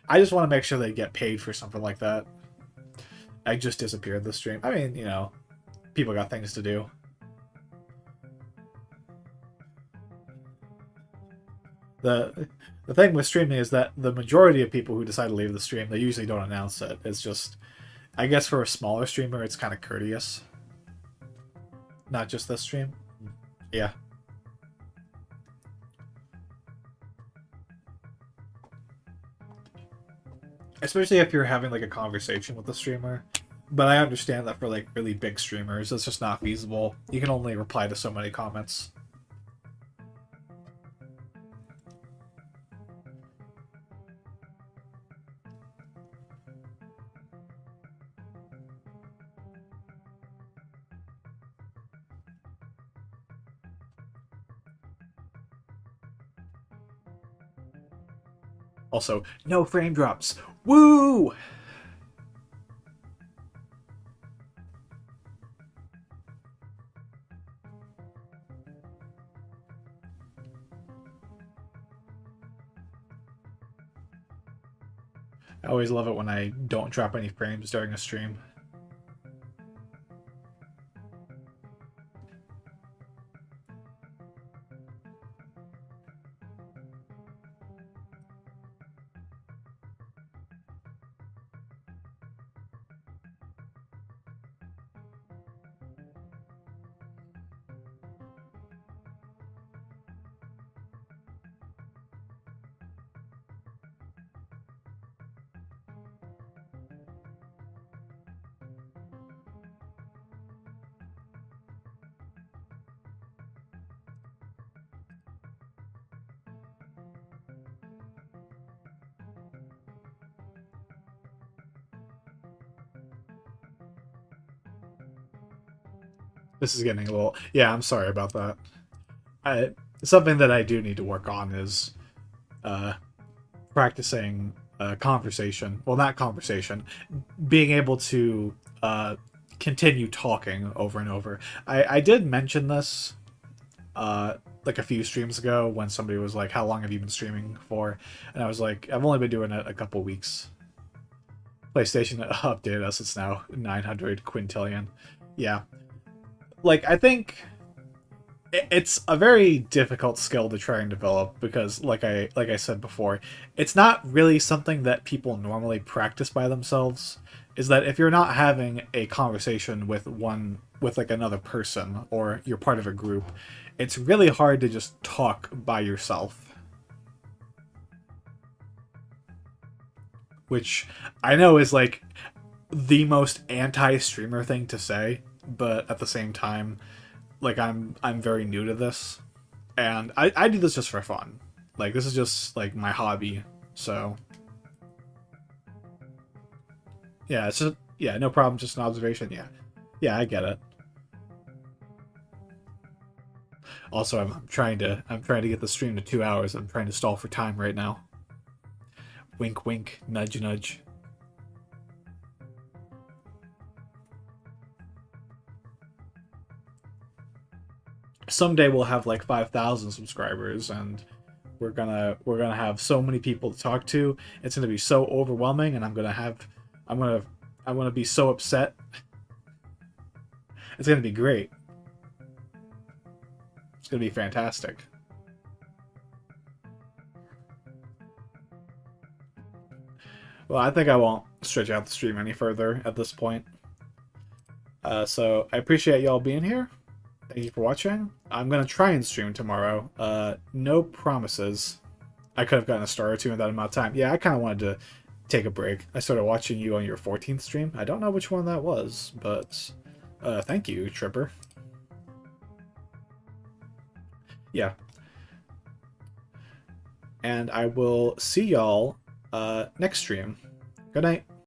I just want to make sure they get paid for something like that. I just disappeared the stream. I mean, you know, people got things to do. The thing with streaming is that the majority of people who decide to leave the stream, they usually don't announce it. It's just, I guess for a smaller streamer, it's kind of courteous. Not just this stream. Yeah. especially if you're having like a conversation with the streamer. But I understand that for like really big streamers, it's just not feasible. You can only reply to so many comments. Also, no frame drops. Woo! I always love it when I don't drop any frames during a stream. This is getting a little... Yeah, I'm sorry about that. Something that I do need to work on is uh, practicing conversation. Well, not conversation. Being able to continue talking over and over. I did mention this like a few streams ago when somebody was like, how long have you been streaming for? And I was like, I've only been doing it a couple weeks. PlayStation updated us. It's now 900 quintillion. Yeah. Like, I think it's a very difficult skill to try and develop because like I said before, it's not really something that people normally practice by themselves. Is that if you're not having a conversation with like another person or you're part of a group, it's really hard to just talk by yourself. Which I know is like the most anti-streamer thing to say, but at the same time, like I'm very new to this, and I do this just for fun. Like this is just like my hobby, so yeah, it's just yeah, no problem, just an observation. Yeah, I get it. Also, I'm trying to get the stream to 2 hours. I'm trying to stall for time right now. Wink, wink, nudge, nudge. Someday we'll have like 5,000 subscribers, and we're gonna have so many people to talk to. It's gonna be so overwhelming, and I'm gonna I'm gonna be so upset. It's gonna be great. It's gonna be fantastic. Well, I think I won't stretch out the stream any further at this point. So I appreciate y'all being here. Thank you for watching. I'm gonna try and stream tomorrow. No promises. I could have gotten a star or two in that amount of time. Yeah, I kind of wanted to take a break. I started watching you on your 14th stream. I don't know which one that was, but thank you, Tripper. Yeah. And I will see y'all next stream. Good night.